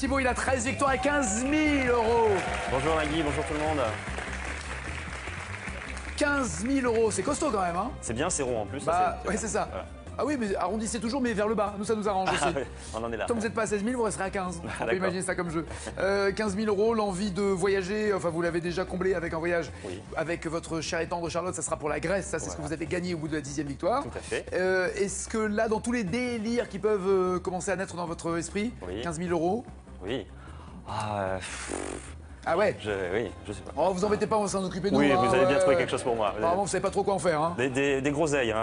Thibaut, il a 13 victoires et 15 000 €. Bonjour Nagui, bonjour tout le monde. 15 000 €, c'est costaud quand même, hein? C'est bien, c'est rond en plus. Bah, ça, ouais, c'est ça. Voilà. Ah oui, mais arrondissez toujours, mais vers le bas. Nous, ça nous arrange aussi. Ah, ouais, on en est là. Tant que vous n'êtes pas à 16 000, vous resterez à 15. On peut D'accord. imaginer ça comme jeu. 15 000 €, l'envie de voyager, enfin, vous l'avez déjà comblé avec un voyage Oui. avec votre chère et tendre Charlotte. Ça sera pour la Grèce. Ça, c'est ce que vous avez gagné au bout de la 10e victoire. Tout à fait. Est-ce que là, dans tous les délires qui peuvent commencer à naître dans votre esprit, Oui. 15 000 €? Oui. Ah, Ah ouais? oui, je sais pas. Oh, vous embêtez pas, on va s'en occuper nous. Oui, hein, vous avez bien ouais, trouvé ouais. quelque chose pour moi. Apparemment, vous savez pas trop quoi en faire. Hein. Des groseilles,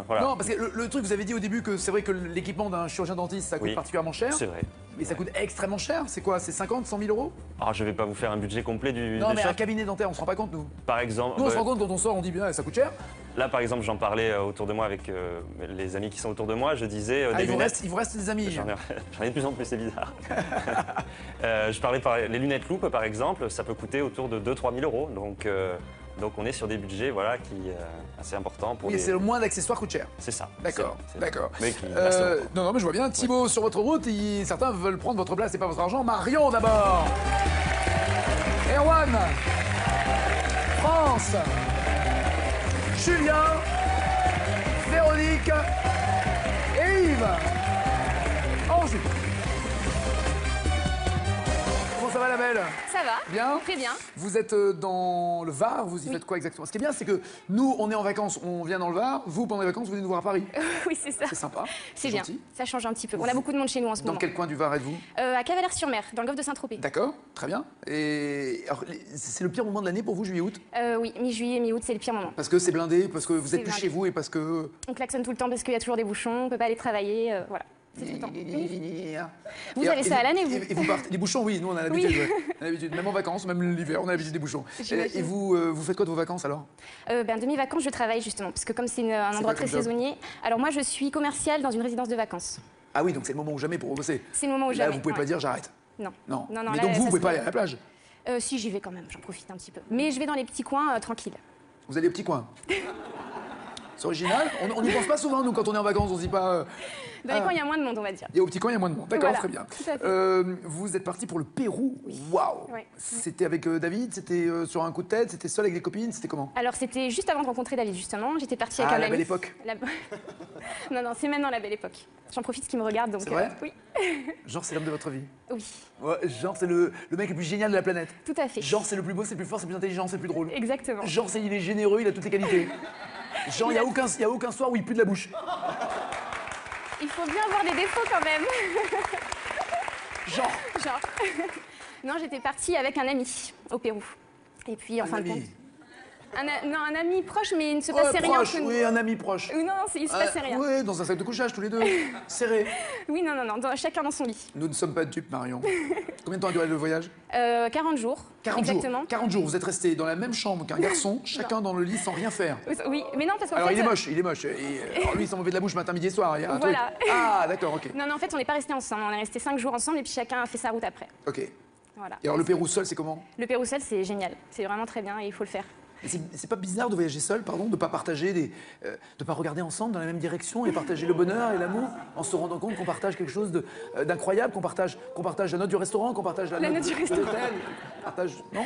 voilà. Non, parce que le truc, vous avez dit au début que c'est vrai que l'équipement d'un chirurgien dentiste, ça coûte Oui. particulièrement cher. C'est vrai. Mais ça coûte extrêmement cher. C'est quoi? C'est 50, 100 000 €? Ah, je vais pas vous faire un budget complet Non, du mais shop. un cabinet dentaire, on se rend pas compte, nous. Par exemple, Nous, on se rend compte quand on sort, on dit bien, ça coûte cher. là par exemple, j'en parlais autour de moi avec les amis qui sont autour de moi. Je disais Ah, des il vous lunettes. reste des amis. J'en ai de plus en plus, c'est bizarre. Je parlais les lunettes loupes, par exemple, ça peut coûter autour de 2 000 à 3 000 €. Donc on est sur des budgets voilà, qui assez importants pour Oui, les... c'est le moins d'accessoires coûte cher. C'est ça. D'accord, c'est- d'accord. Mais qui reste longtemps. Non, mais je vois bien. Thibaut, sur votre route, certains veulent prendre votre place et pas votre argent. Marion, d'abord. Erwan. France. Julien. Véronique. Et Yves. Ensuite. Comment ça va, la belle? Ça va. Bien. Très bien. Vous êtes dans le Var, vous y faites quoi exactement? Ce qui est bien, c'est que nous, on est en vacances, on vient dans le Var. Vous, pendant les vacances, vous venez nous voir à Paris. Oui, c'est ça. C'est sympa. C'est bien. gentil. Ça change un petit peu. On a beaucoup de monde chez nous en ce Dans moment. quel coin du Var êtes-vous? À Cavalère-sur-Mer, dans le golfe de Saint-Tropez. D'accord, très bien. Et alors, c'est le pire moment de l'année pour vous, juillet-août? Oui, mi-juillet, mi-août, c'est le pire moment. Parce que c'est blindé, parce que vous êtes C'est plus blindé. chez vous et parce que... On klaxonne tout le temps parce qu'il y a toujours des bouchons, on peut pas aller travailler, voilà. C'est tout le temps. Vous avez ça à l'année, vous? Et vous partez... Les bouchons, oui, nous on a l'habitude. Oui. Ouais. On a l'habitude. Même en vacances, même l'hiver, on a l'habitude des bouchons. J'imagine. Et vous, vous faites quoi de vos vacances alors? Demi-vacances, je travaille justement, parce que comme c'est un endroit quoi très comme job? saisonnier. Alors moi, je suis commerciale dans une résidence de vacances. Ah oui, donc c'est le moment ou jamais pour bosser. C'est le moment où Là, jamais. vous pouvez pas ouais. dire j'arrête. Non. Non. Non, Mais là, donc vous ça pouvez se pas fait. aller à la plage. Si, j'y vais quand même, j'en profite un petit peu. Mais je vais dans les petits coins tranquilles. Vous allez au petit coin. C'est original. On n'y pense pas souvent, nous, quand on est en vacances, on se dit pas... Dans les coins, il y a moins de monde, on va dire. Il y a au petit coin, il y a moins de monde. D'accord, Voilà, très bien. tout à fait. Vous êtes parti pour le Pérou. Waouh. Ouais. C'était avec David, c'était sur un coup de tête, c'était seul avec des copines, c'était comment? Alors c'était juste avant de rencontrer David justement, j'étais partie avec Ah, un la ami. belle époque. La- non, c'est maintenant la belle époque. J'en profite qu'il me regarde donc C'est vrai oui. Genre, c'est l'homme de votre vie. Oui, Ouais, genre, c'est le mec le plus génial de la planète. tout à fait. Genre, c'est le plus beau, c'est le plus fort, c'est le plus intelligent, c'est le plus drôle. Exactement. Genre, il est généreux, il a toutes les qualités. Genre, il n'y a aucun soir où il pue de la bouche. Il faut bien avoir des défauts quand même. Genre. Genre. Non, j'étais partie avec un ami au Pérou. Et puis en fin de compte. Un ami proche, mais il ne se passait rien Proche, entre nous. oui, un ami proche. Non, il ne se passait rien. Oui, dans un sac de couchage, tous les deux. Serré. Oui, non, chacun dans son lit. Nous ne sommes pas dupes, Marion. Combien de temps a duré le voyage? 40 jours. 40 exactement. jours. 40 jours, vous êtes restés dans la même chambre qu'un garçon, chacun dans le lit sans rien faire. Oui, mais non, parce qu'en Alors fait. il est moche, il est moche. Alors lui, il s'en mauvais de la bouche matin, midi et soir. Il y a un Voilà. truc. Ah, d'accord, ok. Non, en fait, on n'est pas restés ensemble. On est restés 5 jours ensemble et puis chacun a fait sa route après. Ok. Voilà. Et alors le Pérou seul, c'est comment? Le Pérou seul, c'est génial. C'est vraiment très bien et il faut le faire. Et c'est pas bizarre de voyager seul, pardon, de pas partager de pas regarder ensemble dans la même direction et partager le bonheur et l'amour en se rendant compte qu'on partage quelque chose d'incroyable, qu'on partage la note du restaurant, qu'on partage la note note du de restaurant. l'hôtel, qu'on partage, non?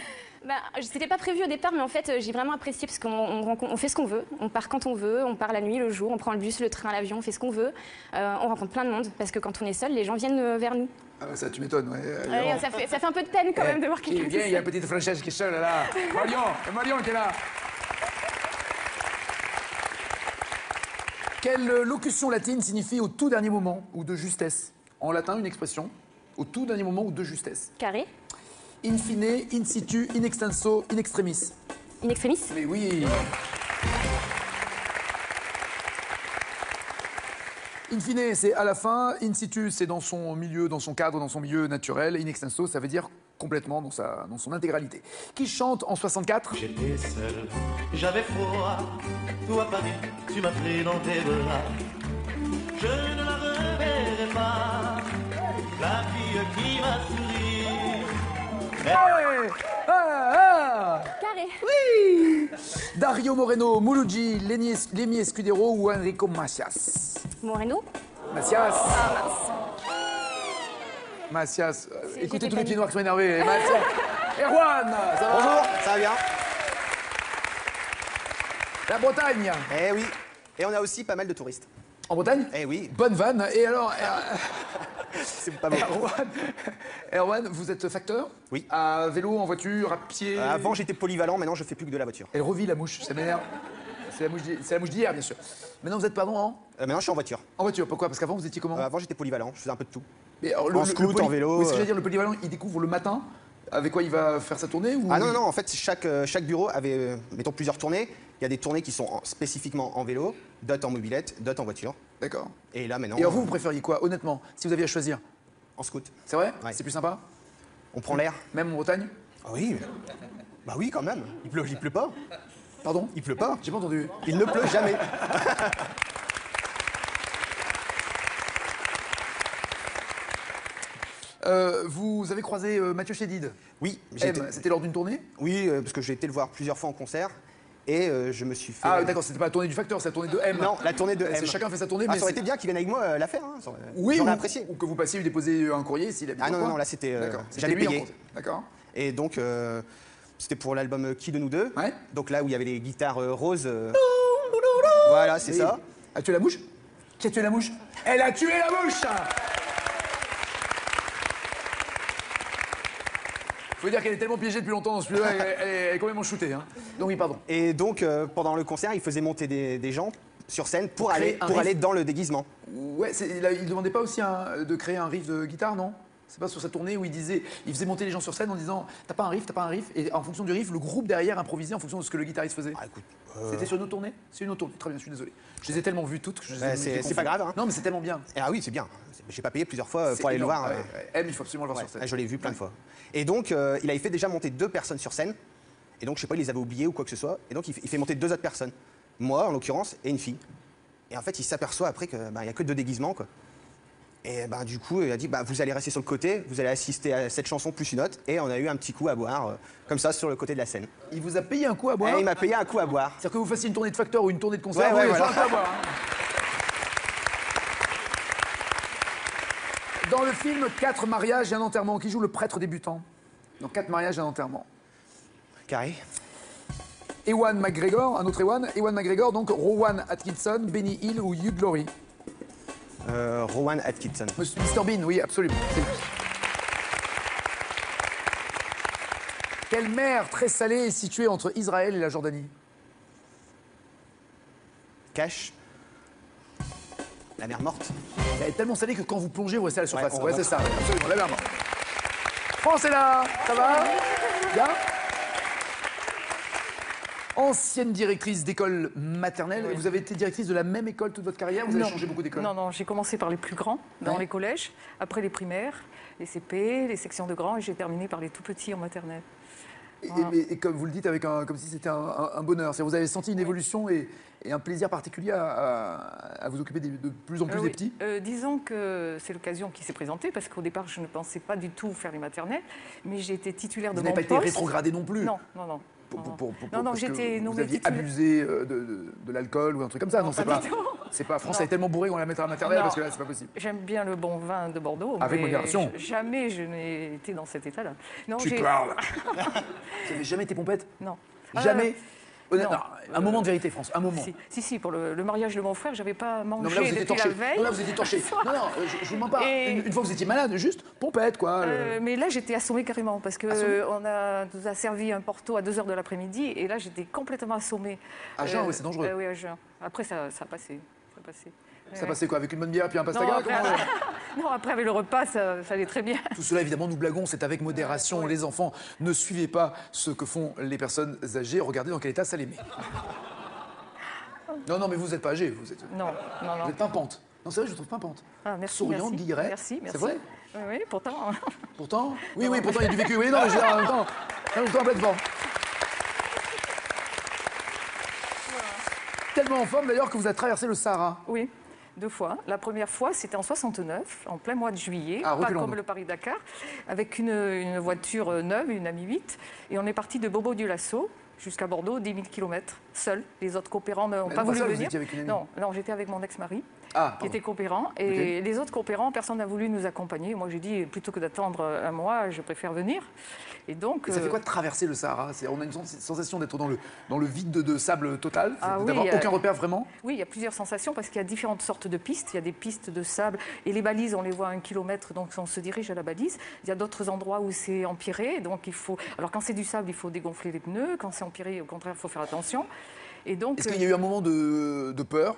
C'était pas prévu au départ, mais en fait, j'ai vraiment apprécié parce qu'on fait ce qu'on veut. On part quand on veut, on part la nuit, le jour, on prend le bus, le train, l'avion, on fait ce qu'on veut. On rencontre plein de monde parce que quand on est seul, les gens viennent vers nous. Ah, ça, tu m'étonnes, ouais. Ouais, ça fait un peu de peine quand même de voir quelqu'un. Viens, tout il y a seul. une petite Française qui est seule là. Marion qui est là. Quelle locution latine signifie au tout dernier moment ou de justesse? En latin, une expression au tout dernier moment ou de justesse. Carré, In fine, in situ, in extenso, in extremis. in extremis. Mais oui. In fine, c'est à la fin. In situ, c'est dans son milieu, dans son cadre, dans son milieu naturel. In extenso, ça veut dire complètement dans son intégralité. Qui chante en 64? J'étais seul, j'avais froid, tout à Paris, tu m'as pris dans tes bras. Je ne la reverrai pas, la fille qui m'a souri. Hey ah, ah. Carré. Dario Moreno, Mouloudji, Lémi Escudero ou Enrico Macias? Moreno. Macias. Ah mince. Mathias, écoutez j'étais tous les pieds paniquée. noirs qui sont énervés. Mathias. Erwan, ça va? Bonjour, ça va bien? La Bretagne. Eh oui. Et on a aussi pas mal de touristes. En Bretagne? Eh oui, Bonne vanne. Et alors, c'est pas bon. Erwan, vous êtes facteur? Oui. À vélo, en voiture, à pied? Avant j'étais polyvalent, maintenant je fais plus que de la voiture. Elle revit la mouche, ça m'énerve. C'est la mouche d'hier, bien sûr. Maintenant, vous êtes, pardon, Maintenant je suis en voiture. en voiture. Pourquoi? Parce qu'avant, vous étiez comment? Avant j'étais polyvalent, je faisais un peu de tout. Mais alors, en scoot, en vélo, Oui, ce que j'allais dire, le polyvalent, il découvre le matin. Avec quoi il va faire sa tournée ou... Ah non, non, en fait chaque bureau avait, mettons, plusieurs tournées. Il y a des tournées qui sont spécifiquement en vélo, d'autres en mobilette, d'autres en voiture. D'accord. Et là maintenant, Et alors vous préfériez quoi, honnêtement, si vous aviez à choisir? en scoot. C'est vrai? Ouais. C'est plus sympa? On prend l'air. Même en Bretagne? Ah oui. Bah oui quand même. Il pleut pas. Pardon? Il pleut pas. J'ai pas entendu. Il ne pleut jamais. Vous avez croisé Mathieu Chédid? Oui, C'était lors d'une tournée? oui, parce que j'ai été le voir plusieurs fois en concert et je me suis fait. Ah d'accord, c'était pas la tournée du facteur, c'est la tournée de M. Non, la tournée de C'est M. chacun fait sa tournée, Ah, mais ça aurait c'est- été bien qu'il vienne avec moi la faire. Hein. Oui, J'aurais ou, apprécié. ou que vous passiez lui déposer un courrier s'il habite Ah dans non, le non, coin. là c'était. D'accord. C'était J'allais lui en payer. compte. D'accord. Et donc, c'était pour l'album Qui de nous deux. Ouais. Donc là où il y avait les guitares roses. Voilà, c'est Oui. ça. A tué la mouche? Qui a tué la mouche? Elle a tué la mouche! Faut dire qu'elle est tellement piégée depuis longtemps dans ce studio, elle est complètement shootée. Hein. Donc oui, pardon. Et donc, pendant le concert, il faisait monter des gens sur scène pour créer un aller riff. dans le déguisement. Ouais, il demandait pas aussi de créer un riff de guitare, non? C'est pas sur sa tournée où il faisait monter les gens sur scène en disant t'as pas un riff, et en fonction du riff, le groupe derrière improvisait en fonction de ce que le guitariste faisait. Ah écoute, C'était sur une autre tournée? C'est une autre tournée, très bien, je suis désolé. Je les ai tellement vues toutes que je les ai c'est confondues. pas grave, hein. Non, mais c'est tellement bien. ah oui, c'est bien. J'ai pas payé plusieurs fois C'est pour aller énorme. le voir. Ouais, ouais. M, il faut absolument le voir Ouais, sur scène. je l'ai vu plein de fois. Et donc, il avait fait déjà monter 2 personnes sur scène. Et donc, je sais pas, il les avait oubliés ou quoi que ce soit. Et donc, il fait monter 2 autres personnes. Moi, en l'occurrence, et une fille. Et en fait, il s'aperçoit après qu'il n'y a que 2 déguisements, quoi. Et du coup, il a dit, vous allez rester sur le côté, vous allez assister à cette chanson plus une autre. Et on a eu un petit coup à boire, comme ça, sur le côté de la scène. Il vous a payé un coup à boire? Et il m'a payé un coup à boire. C'est-à-dire que vous fassiez une tournée de facteur ou une tournée de concert, Ouais, vous ouais, avez fait voilà. un coup à boire. Hein. Dans le film 4 mariages et un enterrement, qui joue le prêtre débutant? Dans 4 mariages et un enterrement. Carré. Ewan McGregor, un autre Ewan McGregor, donc Rowan Atkinson, Benny Hill ou Hugh Laurie. Rowan Atkinson. Mr Bean, oui, absolument. C'est lui. Quelle mer très salée est située entre Israël et la Jordanie? Cache. La mer morte. Elle est tellement salée que quand vous plongez, vous restez à la surface. on Ouais, c'est remonte. ça, absolument, la mer morte. France est là, ça va? Bien? Ancienne directrice d'école maternelle, Oui. vous avez été directrice de la même école toute votre carrière? Vous avez Non. changé beaucoup d'écoles? Non, non, j'ai commencé par les plus grands, dans Ouais. les collèges, après les primaires, les CP, les sections de grands, et j'ai terminé par les tout petits en maternelle. Et comme vous le dites, comme si c'était un bonheur. C'est-à-dire, vous avez senti une évolution et un plaisir particulier à vous occuper de plus en plus des Oui. petits? Disons que c'est l'occasion qui s'est présentée, parce qu'au départ, je ne pensais pas du tout faire les maternelles, mais j'ai été titulaire Vous de n'avez mon pas été poste. rétrogradé non plus? Non, non, non. Non, parce que j'étais vous nommée aviez titulaire. abusé de l'alcool ou un truc comme ça? Non, c'est pas pas. du tout. C'est pas. France Non. est tellement bourrée qu'on la mettra à la maternelle Non. parce que là, c'est pas possible. J'aime bien le bon vin de Bordeaux, Avec mais modération. jamais je n'ai été dans cet état-là. Non, Tu parles. Vous avez jamais été pompette? Non. Jamais? Honnêtement, non. un moment de vérité, France, un moment. Si, pour le mariage de mon frère, j'avais pas Non, mangé mais là, vous étiez depuis torché. la veille. Non, là, vous étiez torché. Non, non, je vous mens pas. Et- Une fois que vous étiez malade, juste pompette, quoi. Mais là, j'étais assommée carrément parce que Assommée nous a servi un porto à 2h de l'après-midi et là, j'étais complètement assommée. À jeun, ouais, c'est dangereux. Oui, à jeun. Après, ça a passé. Ça a passé. Ça passait quoi? Avec une bonne bière puis un Non, pastaga? après, Comment- non, après, avec le repas, ça allait très bien. Tout cela, évidemment, nous blaguons, c'est avec modération. Les enfants, ne suivez pas ce que font les personnes âgées. Regardez dans quel état ça les met. Non, non, mais vous n'êtes pas âgé, vous êtes Non. pimpante. Non, c'est vrai, je vous trouve pimpante. Ah, merci, Souriante, merci. guillerette. Merci. C'est vrai? Oui, pourtant. Pourtant? Oui, oui, pourtant, il y a du vécu. Oui, non, mais je veux dire, en même temps, en pleine forme. Tellement en forme, d'ailleurs, que vous avez traversé le Sahara. Oui, 2 fois. La première fois, c'était en 69, en plein mois de juillet, Ah, pas reculons comme donc. le Paris-Dakar, avec une voiture neuve, une Ami 8. Et on est parti de Bobo-Dioulasso jusqu'à Bordeaux, 10 000 km, seul. Les autres coopérants n'ont Mais pas non, voulu seul, vous venir. étiez avec une amie. Non, non, j'étais avec mon ex-mari. qui étaient coopérants. Et les autres coopérants, personne n'a voulu nous accompagner. Moi, j'ai dit, plutôt que d'attendre un mois, je préfère venir. Et donc, Et ça fait quoi de traverser le Sahara? On a une sensation d'être dans le vide de sable total, Ah oui, d'avoir aucun repère vraiment? Oui, il y a plusieurs sensations parce qu'il y a différentes sortes de pistes. Il y a des pistes de sable et les balises, on les voit à 1 kilomètre, donc on se dirige à la balise. Il y a d'autres endroits où c'est empiré, donc il faut... Alors quand c'est du sable, il faut dégonfler les pneus. Quand c'est empiré, au contraire, il faut faire attention. Et donc, est-ce qu'il y a eu un moment de peur,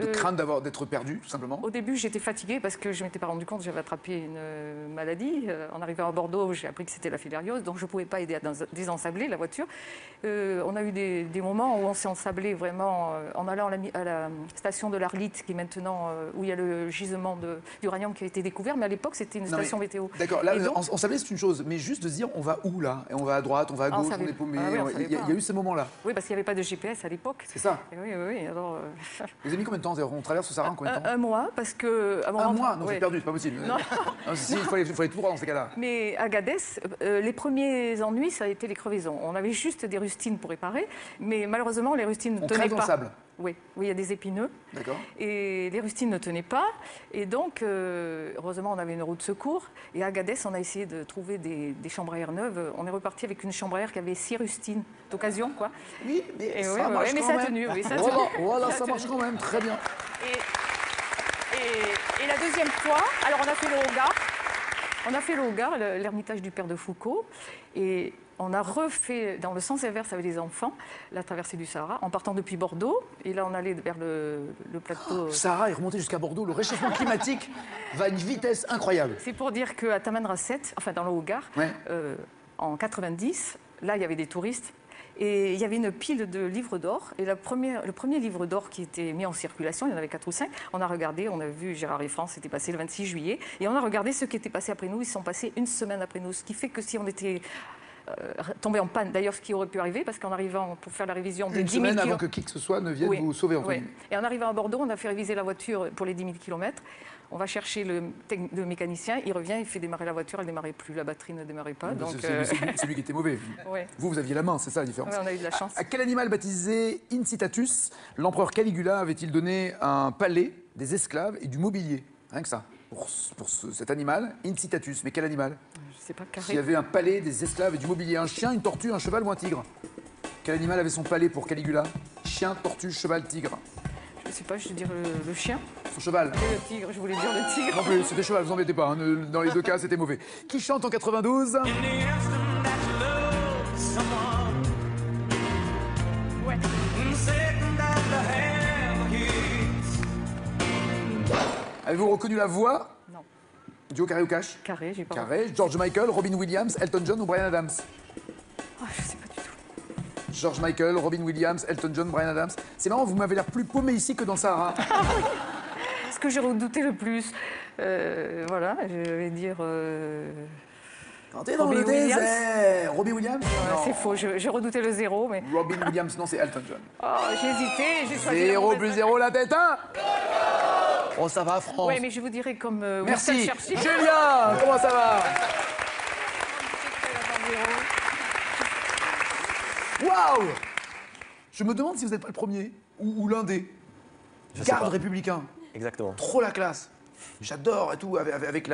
de crainte d'être perdu, tout simplement? Au début, j'étais fatiguée parce que je ne m'étais pas rendu compte que j'avais attrapé une maladie. En arrivant à Bordeaux, j'ai appris que c'était la filariose, donc je ne pouvais pas aider à désensabler la voiture. On a eu des moments où on s'est ensablé vraiment en allant à la station de l'Arlite, qui est maintenant où il y a le gisement d'uranium qui a été découvert, mais à l'époque, c'était une station météo. D'accord, là, ensablé, c'est une chose, mais juste de se dire, on va où là? Et on va à droite, on va à gauche, on est paumé. Il y a eu ces moments-là. Oui, parce qu'il n'y avait pas de GPS à l'époque. C'est ça. Et oui. Alors, vous avez mis combien de temps? On traverse le Sahara en combien de temps? Un mois, parce que... Un mois? Non, c'est perdu, c'est pas possible. Non. Si, il fallait tout droit dans ces cas-là. Mais à Gadès, les premiers ennuis, ça a été les crevaisons. On avait juste des rustines pour réparer, mais malheureusement, les rustines ne tenaient pas. On crève dans le sable? Oui, il y a des épineux. D'accord. Et les rustines ne tenaient pas. Et donc, heureusement, on avait une roue de secours. Et à Gadès, on a essayé de trouver des chambres à air neuves. On est reparti avec une chambre à air qui avait 6 rustines d'occasion, quoi. Oui, mais ça marche marche mais quand ça même. a tenu, oui, ça a Voilà, tenu. voilà, ça marche quand même, très bien. Et la deuxième fois, alors on a fait le Hogar. On a fait le Hogar, l'ermitage du père de Foucault. Et on a refait, dans le sens inverse avec les enfants, la traversée du Sahara, en partant depuis Bordeaux. Et là, on allait vers le plateau. Le Sahara est remonté jusqu'à Bordeaux. Le réchauffement climatique va à une vitesse incroyable. C'est pour dire qu'à Tamanrasset, enfin dans le Hogar, en 90, là, il y avait des touristes. Et il y avait une pile de livres d'or. Et le premier livre d'or qui était mis en circulation, il y en avait 4 ou 5, on a regardé, on a vu Gérard et France, c'était passé le 26 juillet. Et on a regardé ce qui était passé après nous. Ils sont passés une semaine après nous. Ce qui fait que si on était tombé en panne, d'ailleurs ce qui aurait pu arriver, parce qu'en arrivant pour faire la révision des 10 000 semaine avant que qui que ce soit ne vienne vous sauver. Et en arrivant à Bordeaux, on a fait réviser la voiture pour les 10 000 km. On va chercher le mécanicien, il revient, il fait démarrer la voiture, elle ne démarrait plus, la batterie ne démarrait pas. C'est lui qui était mauvais. Vous aviez la main, c'est ça la différence. On a eu de la chance. À quel animal baptisé Incitatus l'empereur Caligula avait-il donné un palais, des esclaves et du mobilier? Rien que ça. Pour cet animal, Incitatus. Mais quel animal? Je sais pas, carré. S'il y avait un palais, des esclaves et du mobilier, un chien, une tortue, un cheval ou un tigre? Quel animal avait son palais pour Caligula? Chien, tortue, cheval, tigre. Je sais pas, je vais dire le chien. Son cheval. Et le tigre, je voulais dire le tigre. Non plus, c'était cheval, vous embêtez pas. Hein. Dans les deux cas, c'était mauvais. Qui chante en 92? Ouais. Avez-vous reconnu la voix? Non. Duo carré ou cash? Carré, j'ai pas. Carré. George Michael, Robin Williams, Elton John ou Bryan Adams? Oh, je sais pas du tout. George Michael, Robin Williams, Elton John, Bryan Adams. C'est marrant, vous m'avez l'air plus paumé ici que dans le Sahara. Ce que j'ai redouté le plus, voilà, je vais dire. Quand t'es dans le désert. Robin Williams? C'est faux, j'ai redouté le 0, mais. Robin Williams, non, c'est Elton John. Oh, j'ai hésité, j'ai choisi. 0 plus 0, la tête 1. Oh, ça va, France. Oui, mais je vous dirais comme. Merci. Julien, comment ça va? Waouh! Je me demande si vous n'êtes pas le premier ou l'un des gardes républicains. Exactement. Trop la classe. J'adore et tout, avec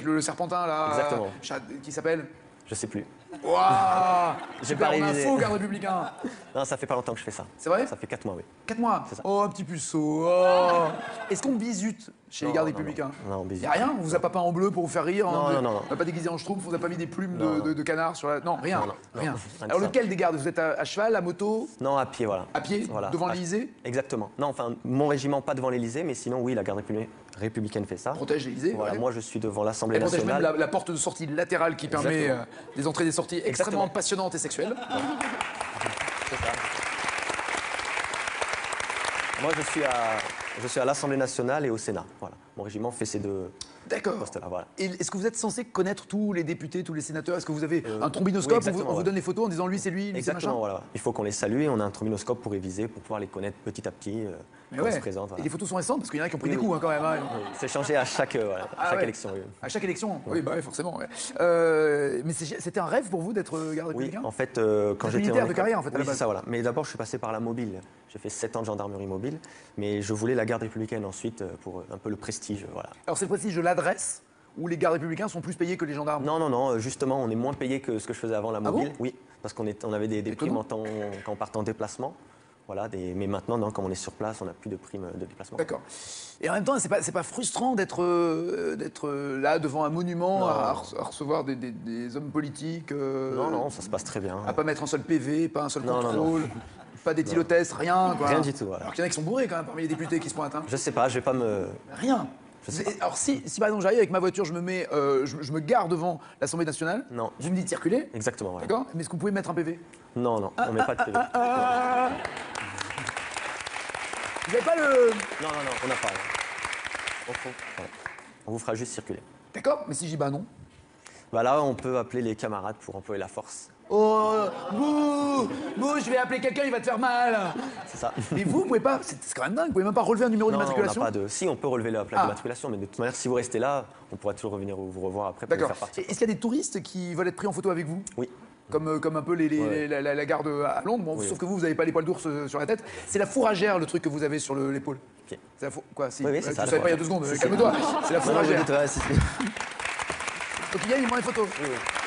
le serpentin là. Exactement. Qui s'appelle? Je sais plus. Waouh! J'ai pas révisé. Info, garde républicain. Non, ça fait pas longtemps que je fais ça. C'est vrai? Ça fait 4 mois, oui. 4 mois? C'est ça. Oh, un petit puceau. Oh. Est-ce qu'on bisute chez les gardes non, républicains? Non, on bisute. Y'a rien? On vous a pas peint en bleu pour vous faire rire? Non, non. On n'a pas déguisé en schtroumpf? On vous a pas mis des plumes Non, de canard sur la... Non, rien. Non, Rien. rien de Alors ça. lequel des gardes? Vous êtes à cheval, à moto? Non, à pied, voilà. À pied? Voilà. Devant l'Élysée? Exactement. Non, enfin, mon régiment, pas devant l'Élysée, mais sinon, oui, la garde républicaine fait ça. Protège l'Élysée? Voilà, ouais. moi, je suis devant l'Assemblée Elle protège nationale. même la porte de sortie latérale qui permet Exactement. des entrées et des sorties extrêmement Exactement. passionnantes et sexuelles. C'est ça. Moi, je suis à l'Assemblée nationale et au Sénat. Voilà. Mon régiment fait ces deux D'accord. poste-là, voilà. Et est-ce que vous êtes censé connaître tous les députés, tous les sénateurs? Est-ce que vous avez un oui, trombinoscope, exactement, on vous ouais. donne les photos en disant lui c'est lui c'est Exactement, machin? voilà. Il faut qu'on les salue et on a un trombinoscope pour réviser, pour pouvoir les connaître petit à petit Mais quand ouais. ils se présentent. Et Voilà. les photos sont récentes parce qu'il y en a qui ont pris Oui, des oui. coups hein, quand même. Hein. Oui, c'est changé à chaque, voilà, Ah chaque ouais. élection. Oui. À chaque élection, oui, bah ouais, forcément. Ouais. Mais c'était un rêve pour vous d'être garde Oui, républicain? en fait, quand Vous êtes j'étais militaire en de carrière, en fait, à la Oui, c'est base. ça, voilà. Mais d'abord, je suis passé par la mobile. J'ai fait 7 ans de gendarmerie mobile, mais je voulais la garde républicaine ensuite pour un peu le prestige, voilà. Alors c'est le prestige de l'adresse où les gardes républicains sont plus payés que les gendarmes? Non, non, non, justement, on est moins payé que ce que je faisais avant la Ah mobile. bon Oui, parce on avait des primes Étonnant. quand on partait en déplacement. Voilà, mais maintenant, non, comme on est sur place, on n'a plus de primes de déplacement. D'accord. Et en même temps, c'est pas frustrant d'être là devant un monument Non. à recevoir des hommes politiques Non, non, ça se passe très bien. à pas mettre un seul PV, pas un seul Non, non, contrôle, pas d'éthylotest, rien quoi. Rien du tout, voilà. Alors qu'il y en a qui sont bourrés quand même parmi les députés qui se pointent. Hein. Je sais pas, je vais pas me... Rien. Alors si par exemple j'arrive avec ma voiture, je me gare devant l'Assemblée nationale, Non. vous me dites circuler, Exactement, voilà. d'accord? Mais est-ce que vous pouvez mettre un PV? Non, non, on met pas de PV. Vous n'avez pas le... Non, non, non, on n'a pas. Voilà. On vous fera juste circuler. D'accord? Mais si j'y bah non. Bah là, on peut appeler les camarades pour employer la force. Oh, bouh, je vais appeler quelqu'un, il va te faire mal. C'est ça. Mais vous pouvez pas, c'est quand même dingue, vous pouvez même pas relever un numéro Non, non, on n'a d'immatriculation? pas de... Si, on peut relever la plaque Ah. d'immatriculation, mais de toute manière, si vous restez là, on pourra toujours revenir vous revoir après pour vous D'accord. faire partir. Est-ce qu'il y a des touristes qui veulent être pris en photo avec vous? Oui. Comme un peu Ouais. la garde à Londres, bon, Oui. sauf que vous n'avez pas les poils d'ours sur la tête. C'est la fourragère, le truc que vous avez sur l'épaule. Ok. C'est quoi, si. Oui, oui, c'est Tu ça, la savais pas il y a 2 fourragère. secondes, Si, calme-toi. C'est la Non, non, vous fourragère. dites, ouais, si, si. Donc il y a une photo.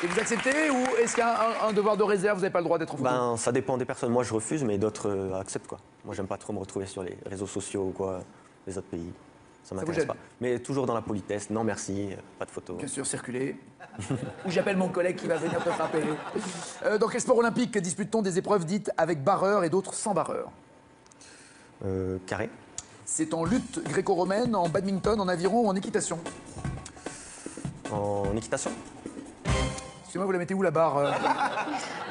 Et vous acceptez ou est-ce qu'il y a un devoir de réserve, vous n'avez pas le droit d'être en photo? Ben, ça dépend des personnes. Moi, je refuse, mais d'autres acceptent, quoi. Moi, j'aime pas trop me retrouver sur les réseaux sociaux ou quoi, les autres pays. Ça vous m'intéresse gêne? pas. Mais toujours dans la politesse. Non, merci, pas de photos. Bien sûr, circuler. Ou j'appelle mon collègue qui va venir te frapper. Dans quel sport olympique dispute-t-on des épreuves dites avec barreur et d'autres sans barreur? Carré. C'est en lutte gréco-romaine, en badminton, en aviron ou en équitation? En équitation. Excusez-moi, vous la mettez où la barre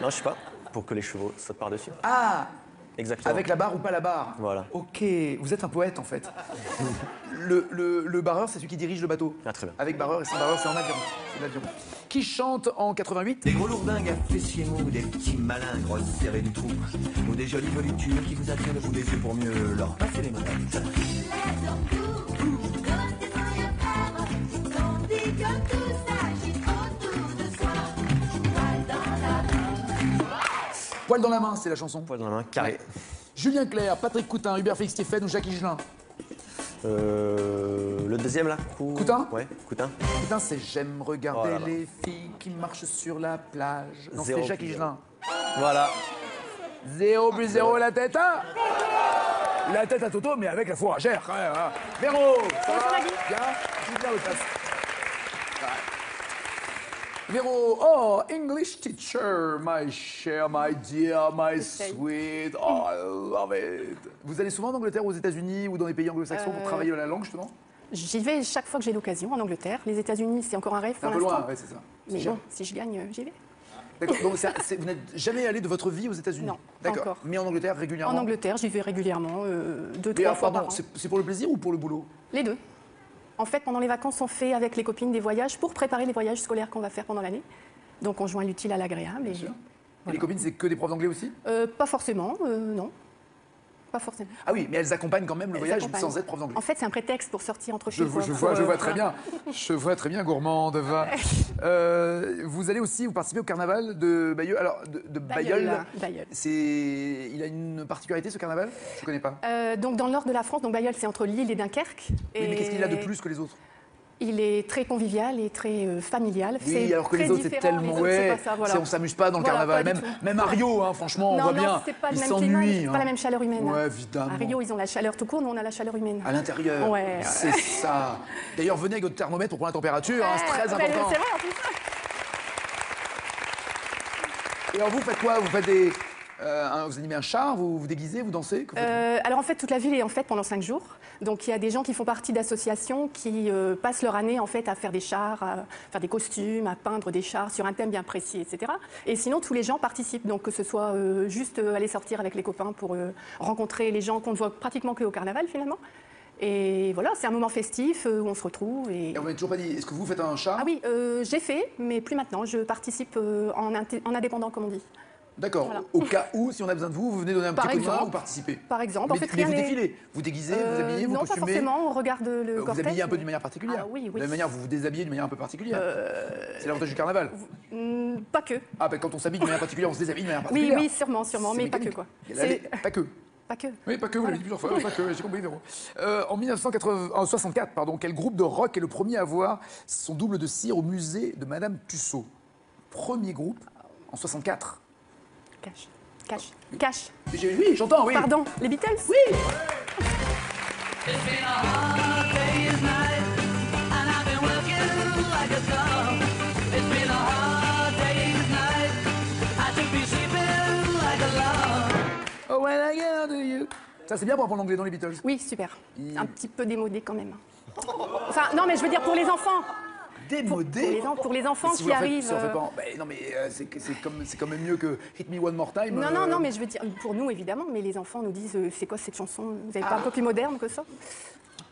Non, je sais pas. Pour que les chevaux sautent par-dessus. Ah, Exactement. avec la barre ou pas la barre? Voilà. Ok, vous êtes un poète en fait. Le barreur, c'est celui qui dirige le bateau. Ah, très bien. Avec barreur et sans barreur, c'est en aviron. C'est l'aviron. Qui chante en 88? Des gros lourdingues à fessiers mous, des petits malins grosses serrés du trou, ou des jolies volutures qui vous attirent le bout des yeux pour mieux leur passer les menottes. Poil dans la main, c'est la chanson. Poil dans la main, carré. Julien Clerc, Patrick Coutin, Hubert Félix Stéphane ou Jacques Higelin? Le deuxième, là. Coutin? Ouais, Coutin. Putain, c'est j'aime regarder Oh là là. les filles qui marchent sur la plage. Non, Zéro c'est Jacques plus Higelin. Voilà. 0 plus 0 la tête à... La tête à Toto, mais avec la fourragère quand même. Hein. Véro, ça va? Bien? Je vais bien le passe. Véro, oh, English teacher, my cher, my dear, my sweet, oh, I love it. Vous allez souvent en Angleterre ou aux États-Unis ou dans les pays anglo-saxons pour travailler la langue justement? J'y vais chaque fois que j'ai l'occasion en Angleterre. Les États-Unis, c'est encore un rêve C'est pour un peu l'instant. loin, ouais, c'est ça. Mais bon, si je gagne, j'y vais. D'accord, donc vous n'êtes jamais allé de votre vie aux États-Unis? Non, D'accord. encore. Mais en Angleterre régulièrement? En Angleterre, j'y vais régulièrement, 2-3 Et alors, fois par pardon, an. c'est pour le plaisir ou pour le boulot? Les deux. En fait, pendant les vacances, on fait avec les copines des voyages pour préparer les voyages scolaires qu'on va faire pendant l'année. Donc on joint l'utile à l'agréable. Et les copines, c'est que des profs d'anglais aussi? Pas forcément, non. Pas forcément. Ah oui, mais elles accompagnent quand même le Elles voyage accompagnent. sans être prof d'anglais. En fait, c'est un prétexte pour sortir entre Je chez vois très bien. Je vois très bien, gourmande. Va. Vous allez aussi, vous participez au carnaval de Bailleul. Alors, de Bailleul. Bailleul. Il a une particularité ce carnaval? Je ne connais pas. Donc dans le nord de la France, donc Bailleul, c'est entre Lille et Dunkerque. Oui, mais qu'est-ce qu'il a de plus que les autres? Il est très convivial et très familial. Oui, C'est alors que les très autres, c'est différent. tellement. Les autres, c'est Ouais, pas ça, voilà. on s'amuse pas dans le Voilà, carnaval. pas du Même, tout. même à Rio, hein, franchement, on Non, voit non, bien. c'est pas le Ils même climat, s'ennuient. c'est pas la même chaleur humaine. Ouais, évidemment. À Rio, ils ont la chaleur tout court, nous on a la chaleur humaine. À l'intérieur. Ouais. C'est ça. D'ailleurs, venez avec votre thermomètre pour prendre la température, hein, c'est très important. C'est vrai en plus. Et alors, vous faites quoi? Vous faites des. Vous animez un char, vous vous déguisez, vous dansez? Que faites-vous? Alors en fait, toute la ville est en fête pendant 5 jours. Donc il y a des gens qui font partie d'associations qui passent leur année en fait à faire des chars, à faire des costumes, à peindre des chars sur un thème bien précis, etc. Et sinon, tous les gens participent. Donc que ce soit juste aller sortir avec les copains pour rencontrer les gens qu'on ne voit pratiquement qu'au carnaval finalement. Et voilà, c'est un moment festif où on se retrouve. Et on m'a toujours pas dit, est-ce que vous faites un chat? Ah oui, j'ai fait, mais plus maintenant. Je participe en indépendant, comme on dit. D'accord. Voilà. Au cas où, si on a besoin de vous, vous venez donner un Par petit coup de main, exemple. vous participez. Par exemple. Mais, En fait, mais rien vous n'est- défilez, vous déguisez, vous habillez, vous non, costumez. pas forcément. On regarde le Vous cortège. habillez un peu d'une manière particulière. Ah oui, oui. De la même manière, vous vous déshabillez d'une manière un peu particulière. C'est l'avantage du carnaval. Pas que. Ah, ben quand on s'habille d'une manière particulière, on se déshabille d'une manière Oui, particulière. oui, sûrement, C'est mais pas que mécanique. quoi. Pas que. Pas que. Oui, pas que, vous l'avez dit plusieurs fois, pas que, j'ai compris, Véro. En 1964, quel groupe de rock est le premier à avoir son double de cire au musée de Madame Tussaud? Premier groupe, en 64. Cash. Oui, j'entends, oui. Pardon, les Beatles? Oui. Oh, when I get to you. Ça, c'est bien pour apprendre l'anglais dans les Beatles. Oui, super. Un petit peu démodé quand même. Enfin, non, mais je veux dire pour les enfants. Démodé. Pour les enfants Si qui vous en faites- arrivent. si on fait pas en- non, mais c'est quand même mieux que Hit Me One More Time. Non, mais je veux dire, pour nous évidemment, mais les enfants nous disent c'est quoi cette chanson? Vous n'avez pas un peu plus moderne que ça?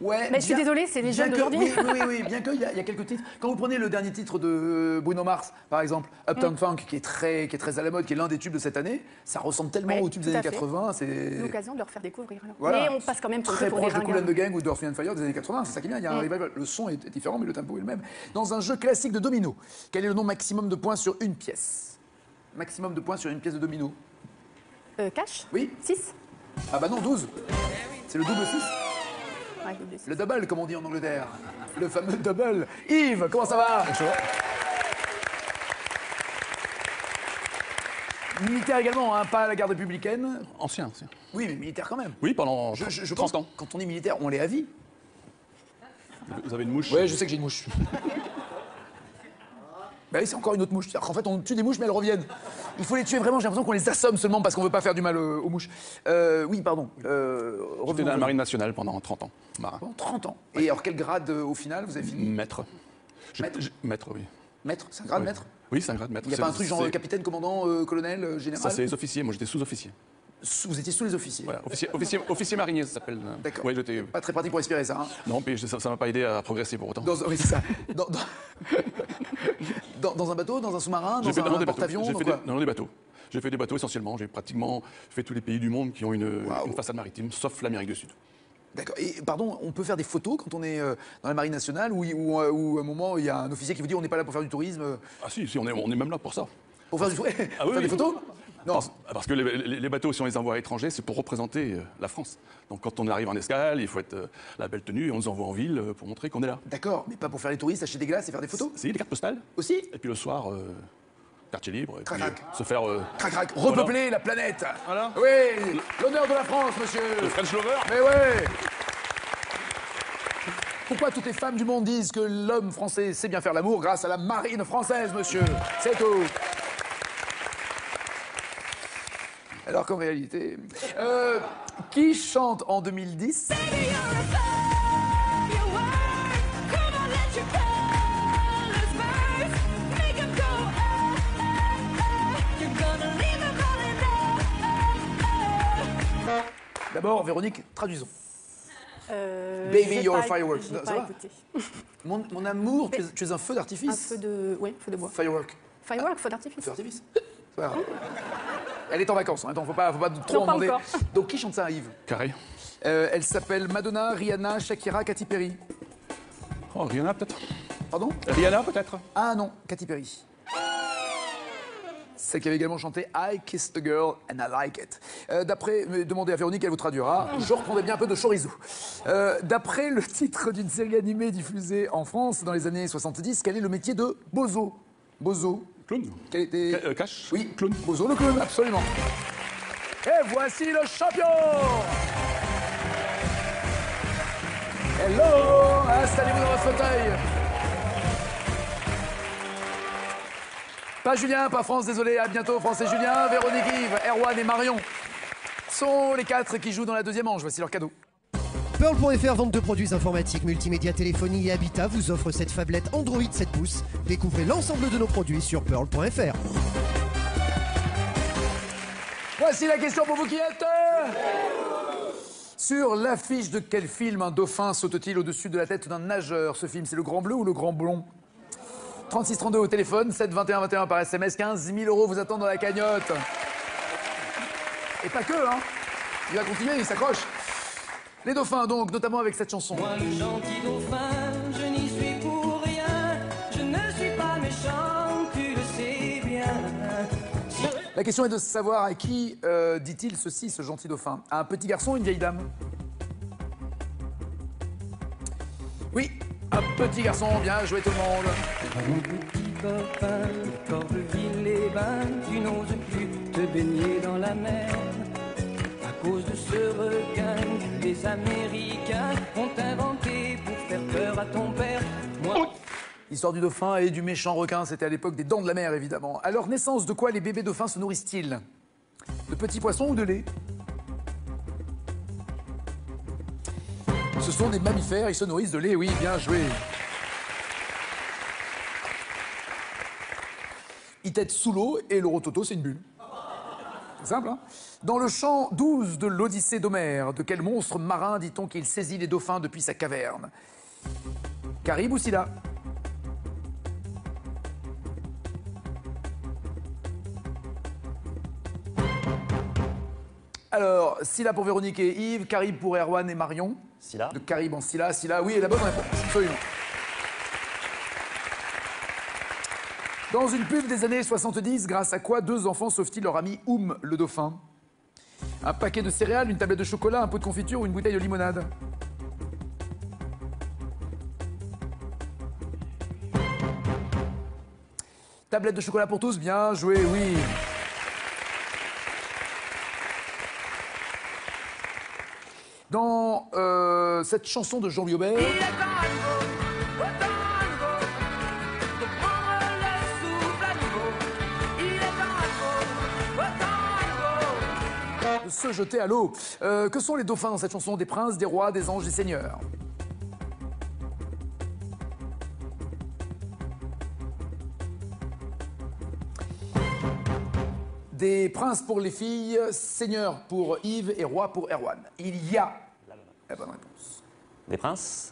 Ouais, Mais je suis désolée, c'est les bien jeunes que- d'aujourd'hui. Oui, bien qu'il y a quelques titres. Quand vous prenez le dernier titre de Bruno Mars, par exemple, Uptown Funk, qui est très à la mode, qui est l'un des tubes de cette année, ça ressemble tellement Ouais, aux tubes des tout à années fait. 80. C'est L'occasion de leur faire découvrir. Alors. Voilà. Mais on passe quand même pour très des proche de Kool and ringards. the Gang ou d'Earth, Wind & Fire des années 80, c'est ça qui est bien, il y a un revival. Le son est différent, mais le tempo est le même. Dans un jeu classique de domino, quel est le nombre maximum de points sur une pièce? Maximum de points sur une pièce de domino? Cash? Oui. 6? Ah bah non, 12. C'est le double 6. Ouais, double six. Le double, comme on dit en Angleterre. Le fameux double. Yves, comment ça va? Militaire également, hein, pas à la garde républicaine. Ancien. Oui, mais militaire quand même. Oui, pendant Je 30 pense ans. quand on est militaire, on l'est à vie. Vous avez une mouche? Oui, je sais que j'ai une mouche. Bah oui, c'est encore une autre mouche. En fait, on tue des mouches, mais elles reviennent. Il faut les tuer vraiment, j'ai l'impression qu'on les assomme seulement parce qu'on veut pas faire du mal aux mouches. Oui, pardon. J'étais dans la marine nationale pendant 30 ans. Marin. Pendant 30 ans. Et alors, quel grade au final vous avez fini? Maître. Maître, oui. Maître? C'est un grade Oui. maître? Oui, c'est un grade maître. Il n'y a pas un truc genre capitaine, commandant, colonel, général? Ça, c'est les officiers. Moi, j'étais sous-officier. Vous étiez sous les officiers? Voilà, officier marinier, ça s'appelle. D'accord. Oui, j'étais. Pas très pratique pour respirer, ça. Hein. Non, puis ça m'a pas aidé à progresser pour autant. Oui, c'est ça. Dans un bateau, dans un sous-marin, dans un porte-avions, dans quoi? Dans des bateaux. J'ai fait des bateaux essentiellement. J'ai pratiquement fait tous les pays du monde qui ont une façade maritime, sauf l'Amérique du Sud. D'accord. Et pardon, on peut faire des photos quand on est dans la marine nationale ou à un moment il y a un officier qui vous dit on n'est pas là pour faire du tourisme? Ah si, on est même là pour ça. Pour faire du tourisme? Ah oui, faire des photos? Non. Parce que les bateaux, si on les envoie à l'étranger, c'est pour représenter la France. Donc quand on arrive en escale, il faut être la belle tenue et on nous envoie en ville pour montrer qu'on est là. D'accord, mais pas pour faire les touristes, acheter des glaces et faire des photos? Si, des cartes postales. Aussi? Et puis le soir, quartier libre. Et puis, Crac. se faire... Crac, repeupler la planète. Voilà. Oui, l'honneur de la France, monsieur. Le French Lover. Mais ouais. Pourquoi toutes les femmes du monde disent que l'homme français sait bien faire l'amour? Grâce à la marine française, monsieur. C'est tout. Alors qu'en réalité... qui chante en 2010 D'abord, Véronique, traduisons. Baby, you're a firework. J'ai Ça pas va écouté. Mon amour, tu es un feu d'artifice. Un feu de... Oui, feu de bois. Firework. Firework, feu d'artifice. Feu d'artifice. C'est pas grave. Elle est en vacances, hein. Attends, faut pas trop en pas demander. encore. Donc qui chante ça, Yves? Carré. Elle s'appelle Madonna, Rihanna, Shakira, Katy Perry. Oh, Rihanna peut-être. Pardon? Rihanna peut-être. Ah non, Katy Perry. Celle qui avait également chanté I Kissed the Girl and I Like It. Demandez à Véronique, elle vous traduira. Je reprendrai bien un peu de chorizo. D'après le titre d'une série animée diffusée en France dans les années 70, quel est le métier de Bozo? Bozo. Clown. Quel était... Cash. Oui, Clown. Bozo le clown, absolument. Et voici le champion! Hello! Installez-vous dans votre fauteuil. Pas Julien, pas France, désolé, à bientôt France et Julien, Véronique, Yves, Erwan et Marion sont les 4 qui jouent dans la deuxième manche. Voici leur cadeau. Pearl.fr, vente de produits informatiques, multimédia, téléphonie et habitat, vous offre cette phablette Android 7 pouces. Découvrez l'ensemble de nos produits sur Pearl.fr. Voici la question pour vous qui êtes... Sur l'affiche de quel film un dauphin saute-t-il au-dessus de la tête d'un nageur? Ce film, c'est Le Grand Bleu ou Le Grand Blond? 3632 au téléphone, 7 21 21 par SMS, 15 000 euros vous attendent dans la cagnotte. Et pas que, hein. Il va continuer, il s'accroche. Les dauphins, donc, notamment avec cette chanson. Moi, le gentil dauphin, je n'y suis pour rien. Je ne suis pas méchant, tu le sais bien. La question est de savoir à qui dit-il ceci, ce gentil dauphin? À un petit garçon ou une vieille dame? Oui, un petit garçon, bien joué tout le monde. Mon petit copain, Corveville-les-Bains, tu n'oses plus te baigner dans la mer. À cause de ce requin que les Américains ont inventé pour faire peur à ton père. Moi... L'histoire du dauphin et du méchant requin, c'était à l'époque des dents de la mer, évidemment. À leur naissance, de quoi les bébés dauphins se nourrissent-ils? De petits poissons ou de lait? Ce sont des mammifères, ils se nourrissent de lait, oui, bien joué. Ils têtent sous l'eau et le rototo, c'est une bulle. C'est simple, hein? Dans le chant 12 de l'Odyssée d'Homère, de quel monstre marin dit-on qu'il saisit les dauphins depuis sa caverne? Caribe ou Scylla? Alors, Scylla pour Véronique et Yves, Caribe pour Erwan et Marion. Scylla. De Caribe en Scylla, Scylla, oui, et la bonne réponse, absolument. Dans une pub des années 70, grâce à quoi deux enfants sauvent-ils leur ami Oum, le dauphin? Un paquet de céréales, une tablette de chocolat, un pot de confiture ou une bouteille de limonade? Tablette de chocolat pour tous, bien joué, oui. Dans cette chanson de Jean-Louis Aubert... se jeter à l'eau. Que sont les dauphins dans cette chanson? Des princes, des rois, des anges, des seigneurs? Des princes pour les filles, seigneurs pour Yves et rois pour Erwan. Il y a la bonne réponse. Des princes?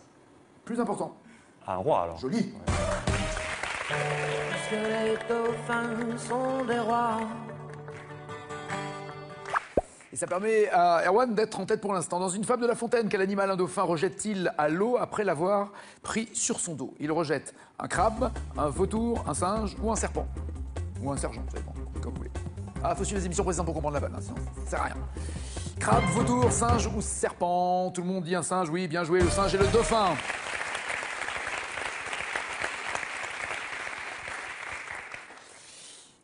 Plus important. Un roi, alors. Joli. Parce que les dauphins sont des rois. Et ça permet à Erwan d'être en tête pour l'instant. Dans une fable de La Fontaine, quel animal un dauphin rejette-t-il à l'eau après l'avoir pris sur son dos? Il rejette un crabe, un vautour, un singe ou un serpent. Ou un sergent, ça dépend, comme vous voulez. Ah, faut suivre les émissions précédentes pour comprendre la vanne, hein, sinon ça sert à rien. Crabe, vautour, singe ou serpent? Tout le monde dit un singe, oui, bien joué, le singe et le dauphin.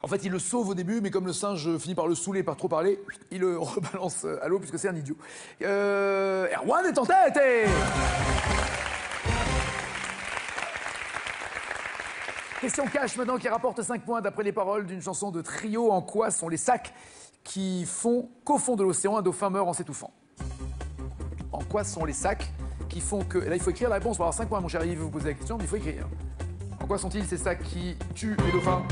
En fait, il le sauve au début, mais comme le singe finit par le saouler, par trop parler, il le rebalance à l'eau puisque c'est un idiot. Erwan est en tête et... Question cash maintenant qui rapporte 5 points d'après les paroles d'une chanson de Trio. En quoi sont les sacs qui font qu'au fond de l'océan, un dauphin meurt en s'étouffant? En quoi sont les sacs qui font que... Et là, il faut écrire la réponse pour avoir 5 points, mon cher Yves, vous posez la question, mais il faut écrire. En quoi sont-ils ces sacs qui tuent les dauphins?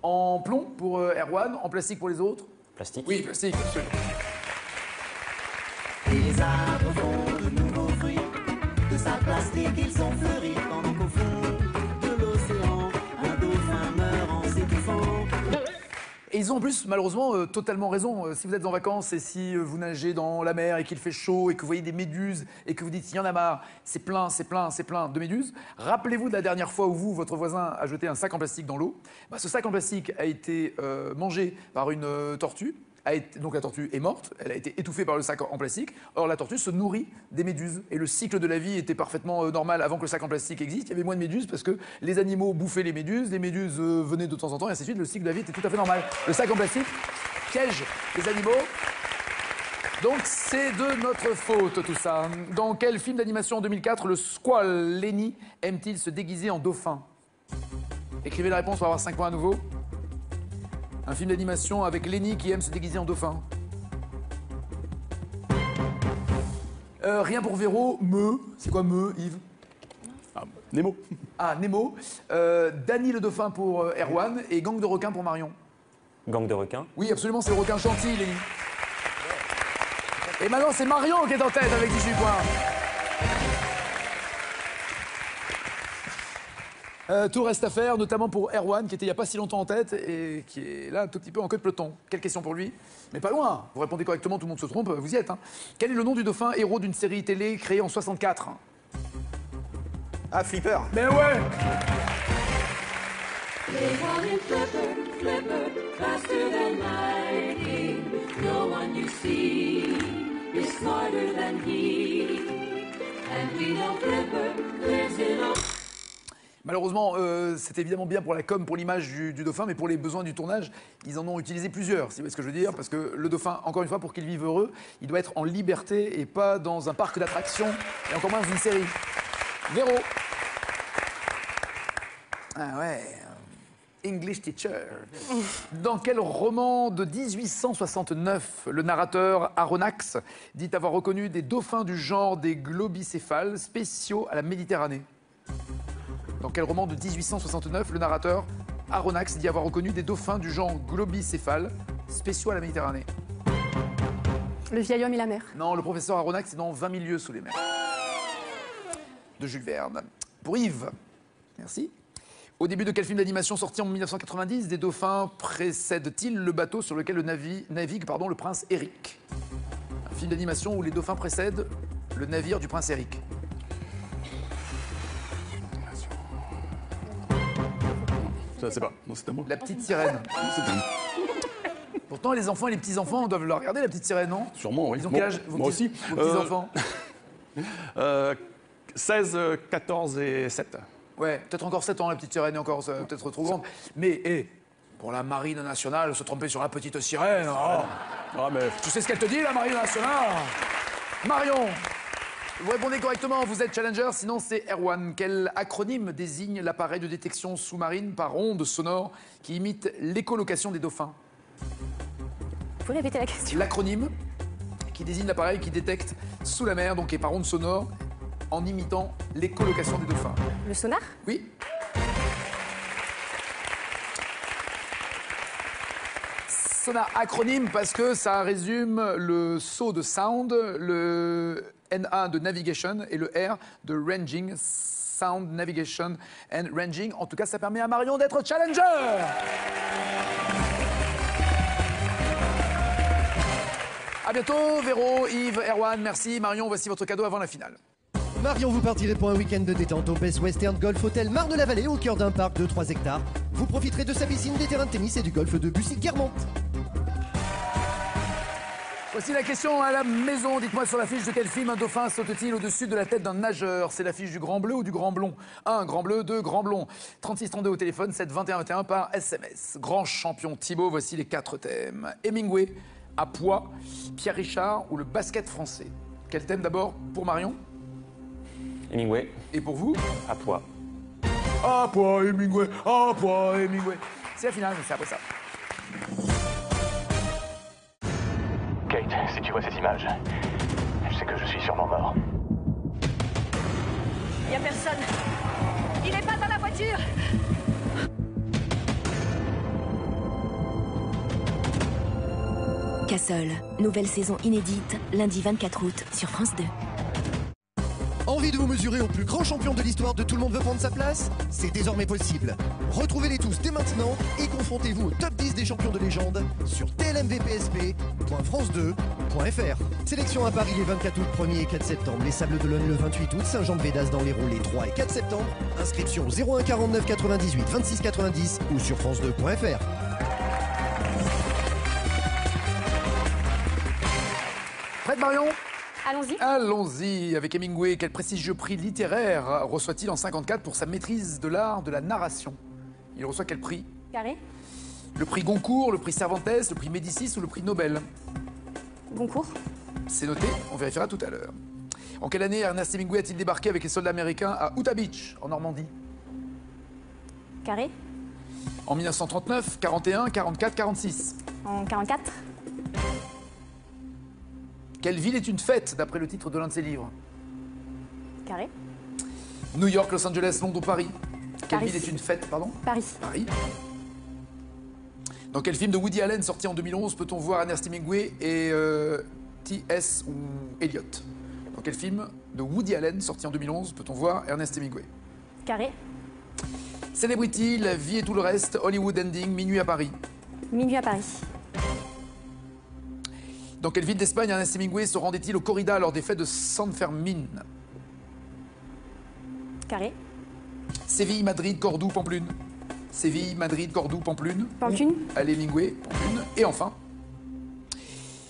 En plomb pour Erwan, en plastique pour les autres? Plastique. Oui, plastique, absolument. Les arbres font de nouveaux fruits, de sacs plastiques ils sont fleuris, pendant qu'au fond de l'océan, un dauphin meurt en s'étouffant. Et ils ont en plus, malheureusement, totalement raison. Si vous êtes en vacances et si vous nagez dans la mer et qu'il fait chaud et que vous voyez des méduses et que vous dites « il y en a marre, c'est plein, c'est plein, c'est plein de méduses », rappelez-vous de la dernière fois où vous, votre voisin, a jeté un sac en plastique dans l'eau. Bah, ce sac en plastique a été mangé par une tortue. Donc la tortue est morte, elle a été étouffée par le sac en plastique. Or la tortue se nourrit des méduses. Et le cycle de la vie était parfaitement normal avant que le sac en plastique existe. Il y avait moins de méduses parce que les animaux bouffaient les méduses venaient de temps en temps et ainsi de suite. Le cycle de la vie était tout à fait normal. Le sac en plastique piège les animaux. Donc c'est de notre faute tout ça. Dans quel film d'animation en 2004 le squale Lenny aime-t-il se déguiser en dauphin? Écrivez la réponse pour avoir 5 points à nouveau. Un film d'animation avec Lenny qui aime se déguiser en dauphin. Rien pour Véro, Me. C'est quoi Me, Yves? Nemo. Ah, Nemo. Danny le dauphin pour Erwan et Gang de requins pour Marion. Gang de requins? Oui, absolument, c'est le requin Chantilly, Lenny. Et maintenant, c'est Marion qui est en tête avec 18 points. Tout reste à faire, notamment pour Erwan, qui était il n'y a pas si longtemps en tête et qui est là un tout petit peu en queue de peloton. Quelle question pour lui? Mais pas loin. Vous répondez correctement, tout le monde se trompe, vous y êtes. Hein. Quel est le nom du dauphin héros d'une série télé créée en 64? Ah, Flipper. Mais ouais. Malheureusement, c'est évidemment bien pour la com, pour l'image du dauphin, mais pour les besoins du tournage, ils en ont utilisé plusieurs, si vous voyez ce que je veux dire, parce que le dauphin, encore une fois, pour qu'il vive heureux, il doit être en liberté et pas dans un parc d'attractions, et encore moins dans une série. Véro. Ah ouais, English teacher. Dans quel roman de 1869 le narrateur Aronnax dit avoir reconnu des dauphins du genre des globicéphales spéciaux à la Méditerranée? Dans quel roman de 1869 le narrateur Aronnax dit avoir reconnu des dauphins du genre globicéphale spéciaux à la Méditerranée? Le vieil homme et la mer. Non, le professeur Aronnax, c'est dans 20 000 lieues sous les mers. De Jules Verne. Pour Yves, merci. Au début de quel film d'animation sorti en 1990, des dauphins précèdent-ils le bateau sur lequel navigue le prince Eric? Un film d'animation où les dauphins précèdent le navire du prince Eric. Je sais pas. Non, c'est à moi. La petite sirène. Pourtant, les enfants et les petits-enfants doivent la regarder, la petite sirène, non? Sûrement, oui. Ils ont quel âge, moi aussi. Vos petits-enfants 16, 14 et 7. Ouais, peut-être encore 7 ans, la petite sirène est encore peut-être trop grande. Mais, pour la marine nationale, se tromper sur la petite sirène, oh. Ah, mais... Tu sais ce qu'elle te dit, la marine nationale? Marion, vous répondez correctement, vous êtes challenger, sinon c'est Erwan. Quel acronyme désigne l'appareil de détection sous-marine par ondes sonores qui imite l'écholocation des dauphins? Vous pouvez répéter la question? L'acronyme qui désigne l'appareil qui détecte sous la mer, donc et par ondes sonores, en imitant l'écholocation des dauphins. Le sonar? Oui. Sonar, acronyme parce que ça résume le SO de sound, le NA de navigation et le R de ranging, sound, navigation and ranging. En tout cas, ça permet à Marion d'être challenger. À bientôt, Véro, Yves, Erwan, merci. Marion, voici votre cadeau avant la finale. Marion, vous partirez pour un week-end de détente au Best Western Golf Hotel Marne-la-Vallée au cœur d'un parc de 3 hectares. Vous profiterez de sa piscine, des terrains de tennis et du golf de Bussy-Guermantes. Voici la question à la maison. Dites-moi sur l'affiche de quel film un dauphin saute-t-il au-dessus de la tête d'un nageur? C'est l'affiche du Grand Bleu ou du Grand Blond? 1, Grand Bleu, 2, Grand Blond. 3632 au téléphone, 7 21 21 par SMS. Grand champion Thibaut, voici les 4 thèmes. Hemingway, à Poix, Pierre Richard ou le basket français? Quel thème d'abord pour Marion? Hemingway. Et pour vous? À Poix. À Poix, Hemingway, à Poix, Hemingway. C'est la finale, c'est après ça. Kate, si tu vois ces images, je sais que je suis sûrement mort. Il y a personne. Il n'est pas dans la voiture. Castle, nouvelle saison inédite, lundi 24 août sur France 2. Envie de vous mesurer au plus grand champion de l'histoire de Tout le monde veut prendre sa place? C'est désormais possible. Retrouvez-les tous dès maintenant et confrontez-vous au top 10 des champions de légende sur tlmvpsp.france2.fr. Sélection à Paris les 24 août, 1er et 4 septembre, les Sables d'Olonne le 28 août, Saint-Jean-de-Védas dans l'Hérault les 3 et 4 septembre. Inscription 01 49 98 26 90 ou sur france2.fr. Prête Marion? Allons-y. Allons-y. Avec Hemingway, quel prestigieux prix littéraire reçoit-il en 1954 pour sa maîtrise de l'art de la narration? Il reçoit quel prix? Carré? Le prix Goncourt, le prix Cervantes, le prix Médicis ou le prix Nobel? Goncourt. C'est noté, on vérifiera tout à l'heure. En quelle année Ernest Hemingway a-t-il débarqué avec les soldats américains à Utah Beach, en Normandie? Carré? En 1939, 41, 44, 46. En 44? Quelle ville est une fête, d'après le titre de l'un de ses livres? Carré? New York, Los Angeles, Londres ou Paris? Quelle Paris. ville est une fête, pardon? Paris. Paris. Dans quel film de Woody Allen sorti en 2011 peut-on voir Ernest Hemingway et T.S. ou Eliot. Dans quel film de Woody Allen, sorti en 2011, peut-on voir Ernest Hemingway? Carré. Celebrity, La vie et tout le reste, Hollywood Ending, Minuit à Paris. Minuit à Paris. Dans quelle ville d'Espagne Ernest Hemingway se rendait-il au corrida lors des fêtes de San Fermin? Carré. Séville, Madrid, Cordoue, Pamplune. Séville, Madrid, Cordoue, Pamplune. Pamplune. Allez, Hemingway, Pamplune. Et enfin,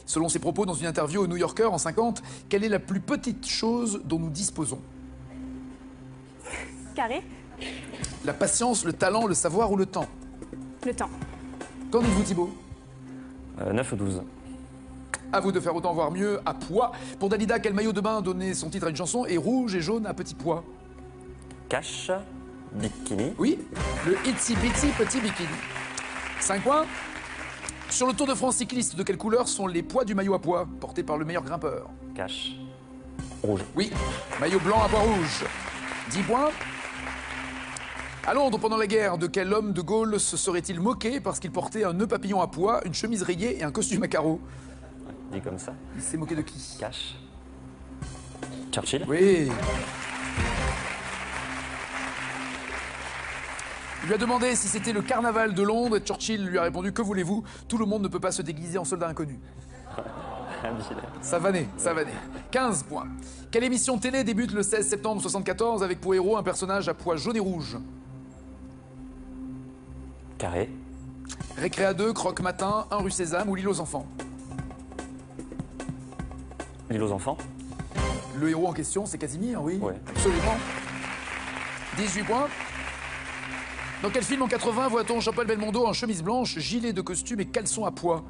selon ses propos dans une interview au New Yorker en 50, quelle est la plus petite chose dont nous disposons? Carré. La patience, le talent, le savoir ou le temps? Le temps. Qu'en dites-vous, Thibaut? 9 ou 12. À vous de faire autant voir mieux à pois. Pour Dalida, quel maillot de bain donnait son titre à une chanson et rouge et jaune à petit pois? Cash, bikini. Oui, le itsy bitsy petit bikini. 5 points. Sur le Tour de France cycliste, de quelle couleur sont les pois du maillot à pois porté par le meilleur grimpeur? Cash, rouge. Oui, maillot blanc à pois rouge. 10 points. À Londres, pendant la guerre, de quel homme de Gaulle se serait-il moqué parce qu'il portait un nœud papillon à pois, une chemise rayée et un costume à carreaux? Dit comme ça. Il s'est moqué de qui? Cash. Churchill. Oui. Il lui a demandé si c'était le carnaval de Londres et Churchill lui a répondu: que voulez-vous? Tout le monde ne peut pas se déguiser en soldat inconnu. Ça va né. 15 points. Quelle émission télé débute le 16 septembre 1974 avec pour héros un personnage à pois jaune et rouge? Carré. Récréa 2, Croque Matin, 1 rue Sésame ou L'île aux enfants? L'île aux enfants. Le héros en question, c'est Casimir, oui. Ouais. Absolument. 18 points. Dans quel film en 80 voit-on Jean-Paul Belmondo en chemise blanche, gilet de costume et caleçon à pois?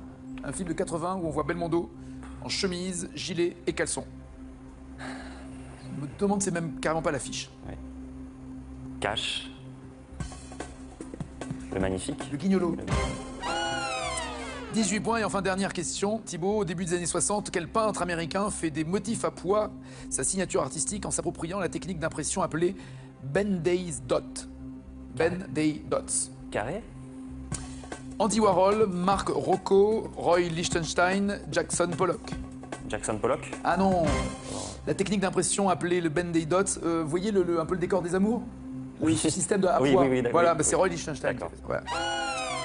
Un film de 80 où on voit Belmondo en chemise, gilet et caleçon. Je me demande, c'est même carrément pas l'affiche. Ouais. Cash. Le magnifique. Le guignolo. 18 points et enfin dernière question. Thibaut, au début des années 60, quel peintre américain fait des motifs à pois, sa signature artistique, en s'appropriant la technique d'impression appelée Ben-Day's Dot? Ben-Day Dots. Carré. Andy Warhol, Marc Rocco, Roy Lichtenstein, Jackson Pollock. Jackson Pollock. Ah non. La technique d'impression appelée le Ben-Day Dots, vous voyez un peu le décor des amours? Oui. Ce système de à Oui, pois. oui, voilà, oui, bah, c'est Roy Lichtenstein. D'accord. Voilà.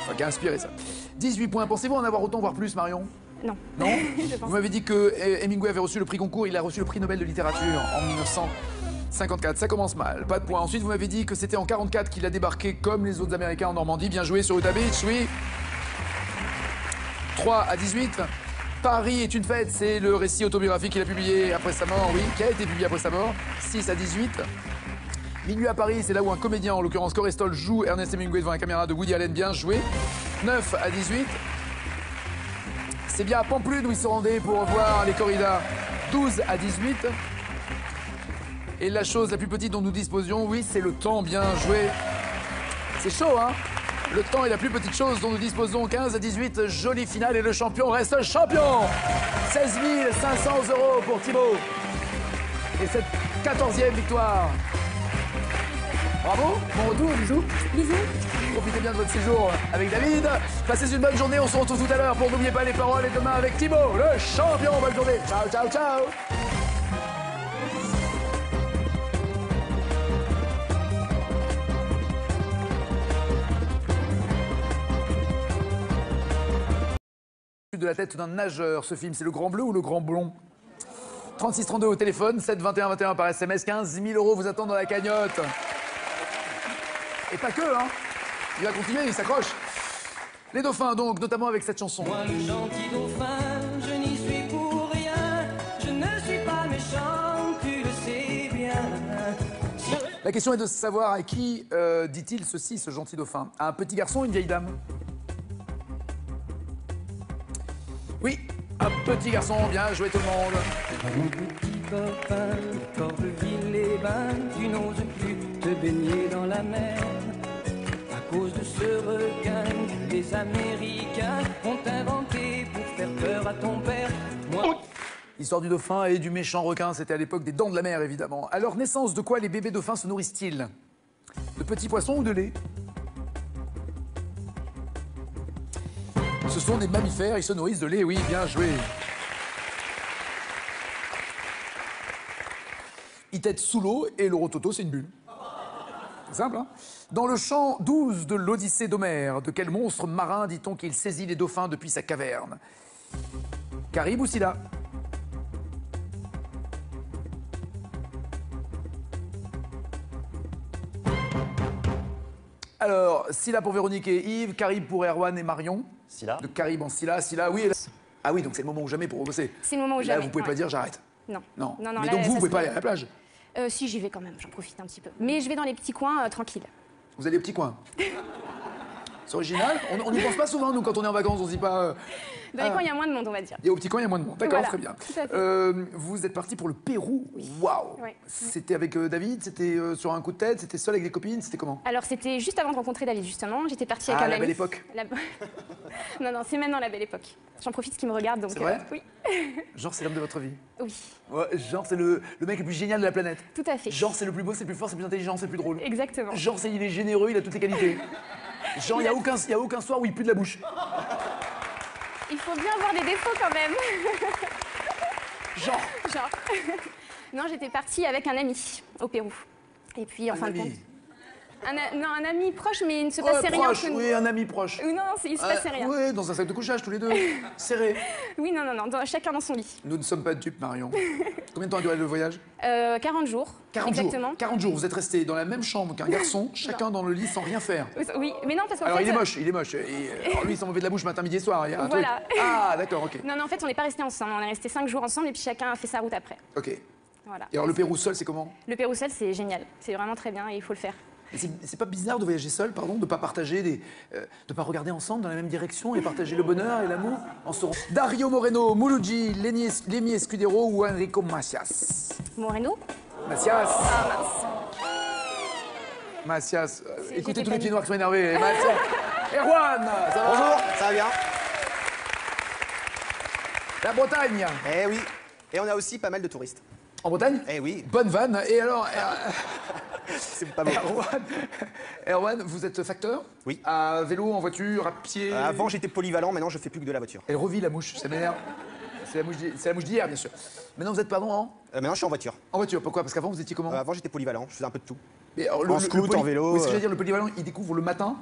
Enfin, qui a inspiré ça. 18 points. Pensez-vous en avoir autant, voire plus, Marion? Non. Non. Je pense. Vous m'avez dit que Hemingway avait reçu le prix Goncourt, il a reçu le prix Nobel de littérature en 1954. Ça commence mal, pas de points. Ensuite, vous m'avez dit que c'était en 44 qu'il a débarqué comme les autres Américains en Normandie. Bien joué sur Utah Beach, oui. 3 à 18. Paris est une fête, c'est le récit autobiographique qu'il a publié après sa mort, oui, qui a été publié après sa mort. 6 à 18. Minuit à Paris, c'est là où un comédien, en l'occurrence Corestol, joue Ernest Hemingway devant la caméra de Woody Allen, bien joué. 9 à 18. C'est bien à Pamplune où il se rendait pour voir les corridas. 12 à 18. Et la chose la plus petite dont nous disposions, oui, c'est le temps, bien joué. C'est chaud, hein? Le temps est la plus petite chose dont nous disposons. 15 à 18, jolie finale et le champion reste champion. 16 500 € pour Thibaut. Et cette 14e victoire. Bravo, bon retour, bisous. Bisous. Profitez bien de votre séjour avec David. Passez une bonne journée, on se retrouve tout à l'heure pour n'oubliez pas les paroles et demain avec Thibaut, le champion. Bonne journée. Ciao, ciao, ciao. De la tête d'un nageur, ce film, c'est Le Grand Bleu ou Le Grand Blond? 3632 au téléphone, 7 21 21 par SMS, 15 000 € vous attendent dans la cagnotte. Et pas que, hein. Il va continuer, il s'accroche. Les dauphins, donc, notamment avec cette chanson. Moi, le gentil dauphin, je n'y suis pour rien. Je ne suis pas méchant, tu le sais bien. La question est de savoir à qui dit-il ceci, ce gentil dauphin? À un petit garçon ou une vieille dame? Oui, un petit garçon, bien joué tout le monde. Mon petit copain, Corveville-les-Bains, tu n'oses plus te baigner dans la mer. À cause de ce requin que les Américains ont inventé pour faire peur à ton père. Moi... L'histoire du dauphin et du méchant requin, c'était à l'époque des Dents de la Mer, évidemment. À leur naissance, de quoi les bébés dauphins se nourrissent-ils? De petits poissons ou de lait? Ce sont des mammifères, ils se nourrissent de lait, oui, bien joué. tête sous l'eau et le rototo, c'est une bulle. C'est simple, hein? Dans le chant 12 de l'Odyssée d'Homère, de quel monstre marin dit-on qu'il saisit les dauphins depuis sa caverne? Caribe ou Scylla? Alors, Scylla pour Véronique et Yves, Caribe pour Erwan et Marion. Scylla. De Caribe en Scylla, Scylla, oui. Ah oui, donc c'est le moment ou jamais pour bosser. C'est le moment où Là, jamais. vous pouvez pas dire j'arrête. Non. Non. Non, Mais là, donc vous ça pouvez se pas fait. aller à la plage. Si, j'y vais quand même, j'en profite un petit peu. Mais je vais dans les petits coins tranquilles. Vous allez au petit coin. C'est original. On n'y pense pas souvent, nous, quand on est en vacances, on se dit pas. Dans les coins, il y a moins de monde, on va dire. Et au petit coin, il y a moins de monde. D'accord, Voilà, très bien. tout à fait. Vous êtes parti pour le Pérou. Waouh. Ouais. C'était avec David, c'était sur un coup de tête, c'était seul avec des copines, c'était comment? Alors, c'était juste avant de rencontrer David, justement. J'étais partie avec Ah, un la ami. belle époque. Non, non, c'est maintenant la belle époque. J'en profite qu'il me regarde, donc. C'est vrai Oui. Genre, c'est l'homme de votre vie. Oui, Ouais, genre, c'est le mec le plus génial de la planète. tout à fait. Genre, c'est le plus beau, c'est le plus fort, c'est le plus intelligent, c'est le plus drôle. Exactement. Genre, il est généreux, il a toutes les qualités. Genre, il n'y a aucun soir où il pue de la bouche. Il faut bien avoir des défauts quand même. Genre. Genre. Non, j'étais partie avec un ami au Pérou. Et puis, en fin de compte. Un ami proche, mais il ne se passait rien. Proche, oui, un ami proche. Non, il ne se passait rien. Oui, dans un sac de couchage, tous les deux, serrés. Oui, non, chacun dans son lit. Nous ne sommes pas dupes, Marion. Combien de temps a duré le voyage? 40 jours. 40 exactement. jours. 40 jours, vous êtes restés dans la même chambre qu'un garçon, chacun dans le lit sans rien faire. Oui, mais non, parce qu'en Alors fait. il est moche. Et, alors lui, il s'en mauvais de la bouche matin, midi et soir. Il y a un Voilà. truc. Ah, d'accord, ok. Non, en fait, on n'est pas restés ensemble. On est restés 5 jours ensemble et puis chacun a fait sa route après. Ok. Voilà. Et alors le Pérou seul, c'est comment? Le Pérou seul, c'est génial. C'est vraiment très bien et il faut le faire. C'est pas bizarre de voyager seul, pardon, de pas partager de pas regarder ensemble dans la même direction et partager le bonheur et l'amour en se... Dario Moreno, Mouloudji, Lémi Escudero ou Enrico Macias? Moreno? Macias. Ah mince. Macias. Écoutez tous les pas pieds mis. noirs qui sont énervés. Macias. Erwan, ça va? Bonjour, ça va bien? La Bretagne. Eh oui. Et on a aussi pas mal de touristes. En Bretagne? Eh oui. Bonne vanne. Et alors, C'est pas bon. Erwan, vous êtes facteur? Oui. À vélo, en voiture, à pied? Avant, j'étais polyvalent, maintenant, je fais plus que de la voiture. Elle revit la mouche, ça m'énerve. C'est la mouche d'hier, bien sûr. Maintenant, vous êtes, pardon, Maintenant, je suis en voiture. en voiture. Pourquoi? Parce qu'avant, vous étiez comment? Avant, j'étais polyvalent, je faisais un peu de tout. Mais alors, en scoot, en vélo, Oui, ce que j'allais dire, le polyvalent, il découvre le matin.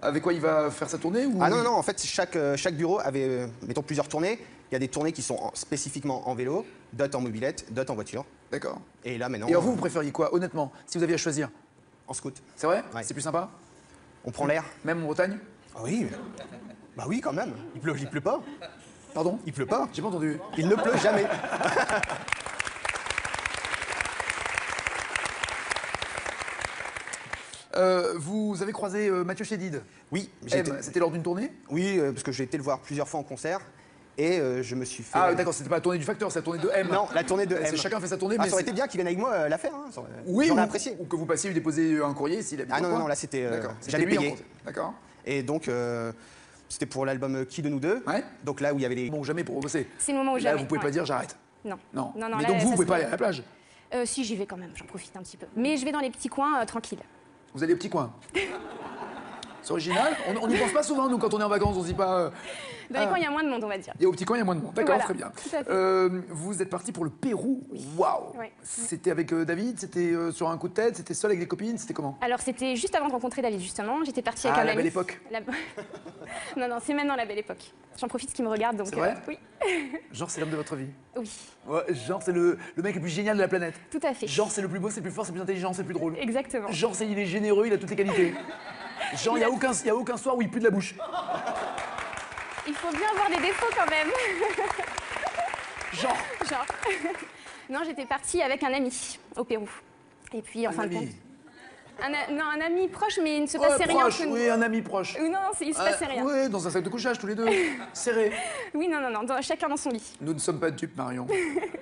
Avec quoi il va faire sa tournée ou... Ah non, non, en fait, chaque bureau avait, mettons, plusieurs tournées. Il y a des tournées qui sont spécifiquement en vélo, d'autres en mobilette, d'autres en voiture. D'accord. Et là, maintenant... Et alors vous préfériez quoi, honnêtement, si vous aviez à choisir? En scoot. C'est vrai? Ouais. C'est plus sympa? On prend l'air. Même en Bretagne? Ah oui. Bah oui, quand même. Il pleut pas. Pardon? Il pleut pas. J'ai pas entendu. Il ne pleut jamais. Vous avez croisé Mathieu Chédid? Oui. C'était lors d'une tournée? Oui, parce que j'ai été le voir plusieurs fois en concert. Et je me suis fait... Ah d'accord, c'était pas la tournée du Facteur, c'est la tournée de M. Non, la tournée de M. Chacun fait sa tournée, Ah, mais ça aurait été bien qu'il vienne avec moi la faire. Hein. Oui, j'aurais apprécié. Ou que vous passiez lui déposer un courrier s'il habite Ah dans le non, coin. non, là c'était... D'accord. J'avais C'était lui, payé. en fait. D'accord. Et donc, c'était pour l'album Qui de nous deux. Ouais. Donc là où il y avait les... Bon, jamais pour bosser. C'est le moment où Là, jamais. vous pouvez pas dire j'arrête. Non. Non. Non, Mais là, donc vous ça pouvez se pas fait. aller à la plage? Si, j'y vais quand même, j'en profite un petit peu. Mais je vais dans les petits coins tranquilles. Vous allez au petit coin. C'est original. On n'y pense pas souvent, nous, quand on est en vacances, on se dit pas... Dans les coins, il y a moins de monde, on va dire. Et au petit coin, il y a moins de monde. D'accord, Voilà, très bien. tout à fait. Vous êtes parti pour le Pérou. Waouh. Ouais. C'était avec David, c'était sur un coup de tête, c'était seul avec des copines, c'était comment? Alors, c'était juste avant de rencontrer David, justement. J'étais partie avec Ah, un la ami. belle époque. Non, c'est maintenant la belle époque. J'en profite qu'il me regarde, donc. C'est vrai? Oui. Genre, c'est l'homme de votre vie. Oui, Ouais, genre, c'est le mec le plus génial de la planète. tout à fait. Genre, c'est le plus beau, c'est le plus fort, c'est le plus intelligent, c'est le plus drôle. Exactement. Genre, il est généreux, il a toutes les qualités. Genre, il n'y a aucun soir où il pue de la bouche. Il faut bien avoir des défauts quand même. Genre. Non, j'étais partie avec un ami au Pérou. Et puis, en fin de compte. Un ami proche, mais il ne se passait rien. Proche, oui, un ami proche. Non, il se passait rien. Oui, dans un sac de couchage, tous les deux, serrés. Oui, non, chacun dans son lit. Nous ne sommes pas dupes, Marion.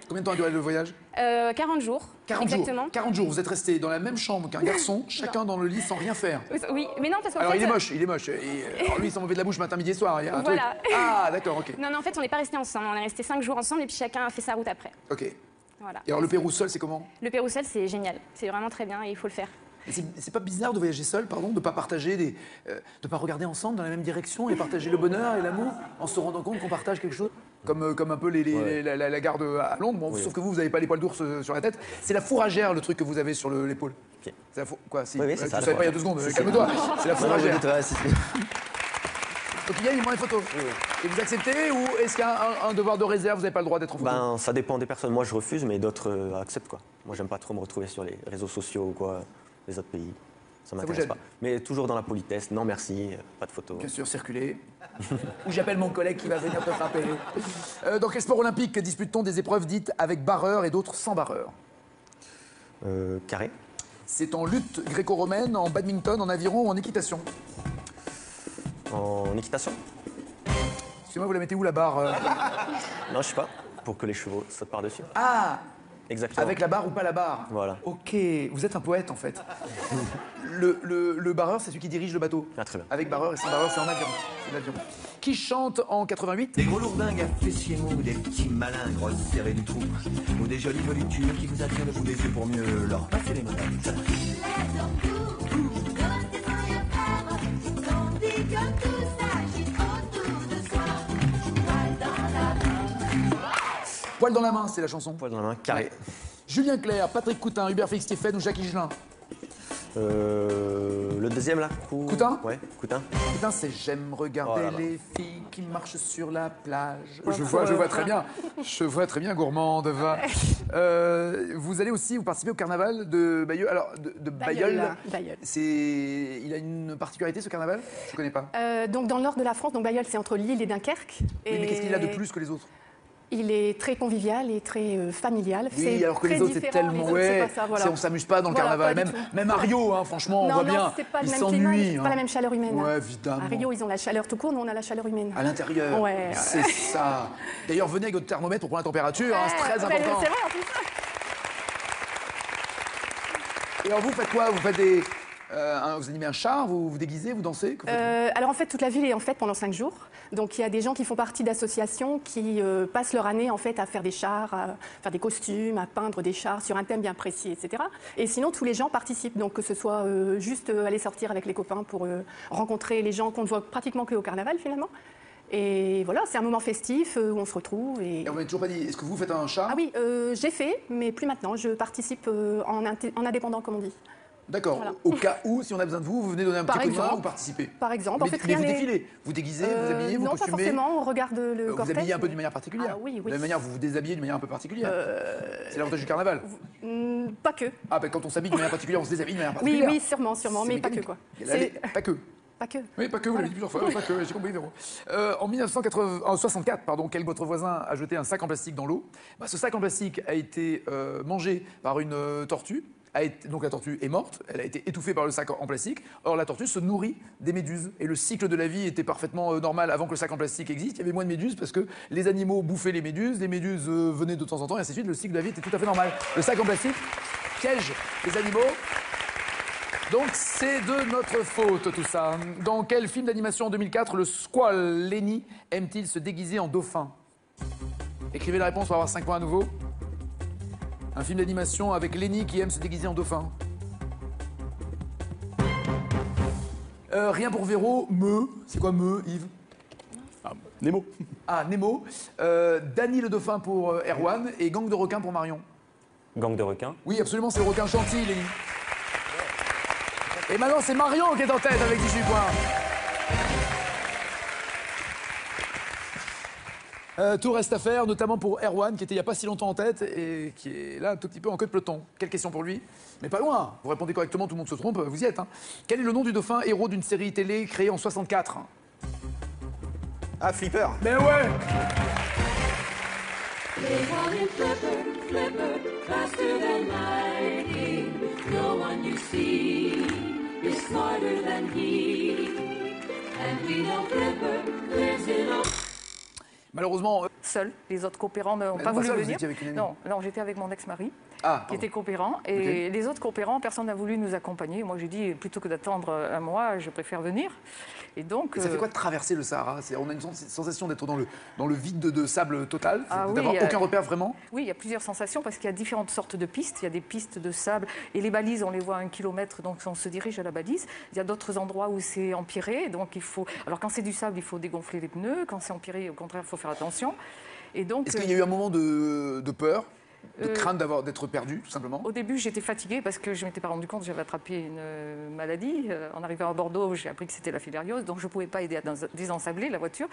Combien de temps a duré le voyage? 40 jours. 40 exactement. jours. 40 jours, vous êtes restés dans la même chambre qu'un garçon, chacun dans le lit sans rien faire. Oui, mais non, parce qu'en Alors fait. il est moche. Et alors lui, il s'en mauvais de la bouche matin, midi et soir. Il y a un Voilà. truc. Ah, d'accord, ok. Non, en fait, on n'est pas restés ensemble. On est restés 5 jours ensemble et puis chacun a fait sa route après. Ok. Voilà. Et alors le Pérou seul, c'est comment? Le Pérou seul, c'est génial. C'est vraiment très bien et il faut le faire. C'est pas bizarre de voyager seul, pardon, de pas partager de pas regarder ensemble dans la même direction et partager le bonheur et l'amour en se rendant compte qu'on partage quelque chose comme un peu la garde à Londres. Bon, sauf que vous n'avez pas les poils d'ours sur la tête. C'est la fourragère, le truc que vous avez sur l'épaule. Okay. C'est la quoi si, oui, tu c'est ça. ne savais pas il y a 2 secondes. Calme-toi. C'est la fourragère. Donc il prend les photos. Oui. Et vous acceptez ou est-ce qu'il y a un devoir de réserve, vous n'avez pas le droit d'être en photo? Ça dépend des personnes. Moi je refuse, mais d'autres acceptent quoi. Moi j'aime pas trop me retrouver sur les réseaux sociaux ou quoi, les autres pays. Ça m'intéresse pas. Mais toujours dans la politesse, non merci, pas de photos. Bien sûr, circuler. Ou j'appelle mon collègue qui va venir te frapper. Dans quel sport olympique dispute-t-on des épreuves dites avec barreur et d'autres sans barreur? Carré. C'est en lutte gréco-romaine, en badminton, en aviron ou en équitation? En équitation. Excusez-moi, vous la mettez où la barre Non, je sais pas. Pour que les chevaux sautent par-dessus. Ah! Exactement. Avec la barre ou pas la barre? Voilà. Ok, vous êtes un poète en fait. le barreur, c'est celui qui dirige le bateau. Ah, très bien. Avec barreur et sans barreur, c'est en avion. C'est l'avion. Qui chante en 88? Des gros lourdingues à fessiers mous, des petits malins grosses serrés du trou, ou des jolies volutures qui vous attirent le bout des yeux pour mieux leur passer les mains. Poil dans la main, c'est la chanson. Poil dans la main, carré. Julien Clerc, Patrick Coutin, Hubert Félix Stéphane ou Jacques Higelin? Le deuxième là. Coutin? Ouais, Coutin. Coutin, c'est j'aime regarder les filles qui marchent sur la plage. Ouais, je vois très bien. Je vois très bien, gourmande, va. Vous allez aussi, vous participez au carnaval de Bailleul. Alors, de Bailleul. Il a une particularité ce carnaval? Je ne connais pas. Donc dans le nord de la France, donc Bailleul c'est entre Lille et Dunkerque. Oui, mais qu'est-ce qu'il a de plus que les autres? Il est très convivial et très familial. Oui, alors que les autres, c'est tellement... on s'amuse pas dans le carnaval. Même à Rio, hein, franchement, on voit bien, ils s'ennuient. C'est pas la même chaleur humaine. Ouais, évidemment. À Rio, ils ont la chaleur tout court, nous, on a la chaleur humaine. À l'intérieur, ouais. C'est ça. D'ailleurs, venez avec votre thermomètre pour prendre la température, hein, c'est très important. C'est vrai, en plus. Et alors, vous faites quoi? Vous faites des... vous animez un char, vous vous déguisez, vous dansez? Alors en fait, toute la ville est en fête pendant 5 jours. Donc il y a des gens qui font partie d'associations qui passent leur année en fait à faire des chars, à faire des costumes, à peindre des chars sur un thème bien précis, etc. Et sinon, tous les gens participent. Donc que ce soit juste aller sortir avec les copains pour rencontrer les gens qu'on ne voit pratiquement qu'au carnaval finalement. Et voilà, c'est un moment festif où on se retrouve. Et on m'avait toujours pas dit, est-ce que vous faites un char? Ah oui, j'ai fait, mais plus maintenant. Je participe en indépendant, comme on dit. D'accord. Voilà. Au cas où, si on a besoin de vous, vous venez donner un petit coup de main, vous participez. Par exemple. Mais, mais vous défilez, vous déguisez, vous habillez, vous non, costumez. Non, pas forcément, on regarde le cortège. Vous habillez un peu d'une manière particulière. Ah, oui. De la même manière, vous vous déshabillez d'une manière un peu particulière. C'est l'avantage du carnaval. Pas que. Ah, ben quand on s'habille d'une manière particulière, on se déshabille d'une manière particulière. Oui, sûrement, mais pas que quoi. Pas que. Pas que. Oui, pas que, vous l'avez dit plusieurs fois, pas que, j'ai compris, Véro. En 1964, quel votre voisin a jeté un sac en plastique dans l'eau. Ce sac en plastique a été mangé par une tortue. Donc la tortue est morte, elle a été étouffée par le sac en plastique. Or la tortue se nourrit des méduses. Et le cycle de la vie était parfaitement normal avant que le sac en plastique existe. Il y avait moins de méduses parce que les animaux bouffaient les méduses venaient de temps en temps et ainsi de suite. Le cycle de la vie était tout à fait normal. Le sac en plastique piège les animaux. Donc c'est de notre faute tout ça. Dans quel film d'animation en 2004 le squale Lenny aime-t-il se déguiser en dauphin? Écrivez la réponse pour avoir 5 points à nouveau. Un film d'animation avec Lenny qui aime se déguiser en dauphin. Rien pour Véro, C'est quoi Yves? Nemo. Ah, Nemo. Danny le dauphin pour Erwan et Gang de requins pour Marion. Gang de requins? Oui, absolument, c'est le requin Chantilly, Lenny. Et maintenant, c'est Marion qui est en tête avec 18 points. Tout reste à faire, notamment pour Erwan, qui était il n'y a pas si longtemps en tête et qui est là un tout petit peu en queue de peloton. Quelle question pour lui? Mais pas loin. Vous répondez correctement, tout le monde se trompe, vous y êtes. Hein. Quel est le nom du dauphin héros d'une série télé créée en 64? Ah, Flipper. Mais ouais. Malheureusement... Seul, les autres coopérants n'ont pas voulu venir. Non, j'étais avec mon ex-mari. qui était coopérant. Et les autres coopérants, personne n'a voulu nous accompagner. Moi, j'ai dit, plutôt que d'attendre un mois, je préfère venir. Et donc, ça fait quoi de traverser le Sahara? On a une sensation d'être dans le vide de sable total, d'avoir aucun repère vraiment? Oui, il y a plusieurs sensations parce qu'il y a différentes sortes de pistes. Il y a des pistes de sable et les balises, on les voit à 1 kilomètre, donc on se dirige à la balise. Il y a d'autres endroits où c'est empiré, donc il faut... Alors quand c'est du sable, il faut dégonfler les pneus. Quand c'est empiré, au contraire, il faut faire attention. Et donc, est-ce qu'il y a eu un moment de peur? De crainte d'être perdu, tout simplement? Au début, j'étais fatiguée parce que je ne m'étais pas rendu compte que j'avais attrapé une maladie. En arrivant à Bordeaux, j'ai appris que c'était la filariose, donc je ne pouvais pas aider à désensabler la voiture.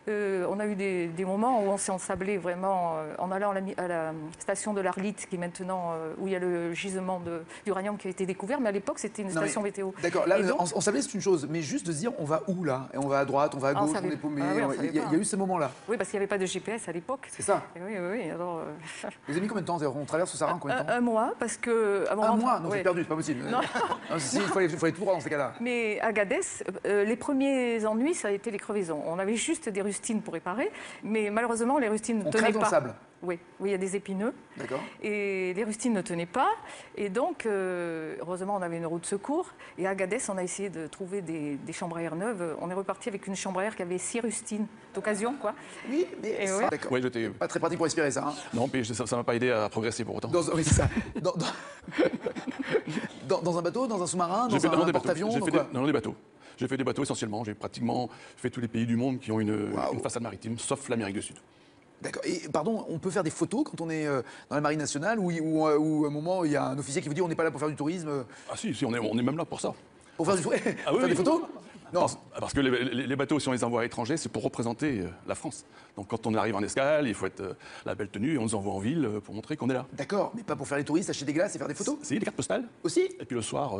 On a eu des moments où on s'est ensablé vraiment en allant à la station de l'Arlite, qui est maintenant où il y a le gisement d'uranium qui a été découvert, mais à l'époque, c'était une station météo. D'accord, là, ensablé, c'est une chose, mais juste de se dire, on va où là? Et on va à droite, on va à gauche, on est paumé. Il y a eu ces moments-là. Oui, parce qu'il n'y avait pas de GPS à l'époque. C'est ça. Oui. Alors, vous avez mis combien de temps? On traverse le Sahara en combien de temps? Un mois, parce que... Un mois? Non, c'est perdu, c'est pas possible. Non. Il fallait tout droit dans ces cas-là. Mais à Agadez, les premiers ennuis, ça a été les crevaisons. On avait juste des rustines pour réparer, mais malheureusement, les rustines ne tenaient pas. On crève dans le sable? Oui, il y a des épineux. D'accord. Et les rustines ne tenaient pas. Et donc, heureusement, on avait une roue de secours. Et à Agadez, on a essayé de trouver des chambres à air neuves. On est reparti avec une chambre à air qui avait 6 rustines d'occasion, quoi. Oui, mais ça, d'accord. Oui, j'étais pas très pratique pour respirer, ça. Hein. Non, mais ça m'a pas aidé à progresser pour autant. Oui, c'est ça. Dans un bateau, dans un sous-marin, dans un porte-avions? Dans des bateaux. J'ai fait des bateaux essentiellement. J'ai pratiquement fait tous les pays du monde qui ont une façade maritime, sauf l'Amérique du Sud. D'accord. Et pardon, on peut faire des photos quand on est dans la marine nationale ou à un moment il y a un officier qui vous dit on n'est pas là pour faire du tourisme? Ah si, on est même là pour ça. Pour faire des photos? Non. Parce que les bateaux, si on les envoie à l'étranger, c'est pour représenter la France. Donc quand on arrive en escale, il faut être la belle tenue et on nous envoie en ville pour montrer qu'on est là. D'accord, mais pas pour faire les touristes, acheter des glaces et faire des photos? Si, des cartes postales. Aussi? Et puis le soir,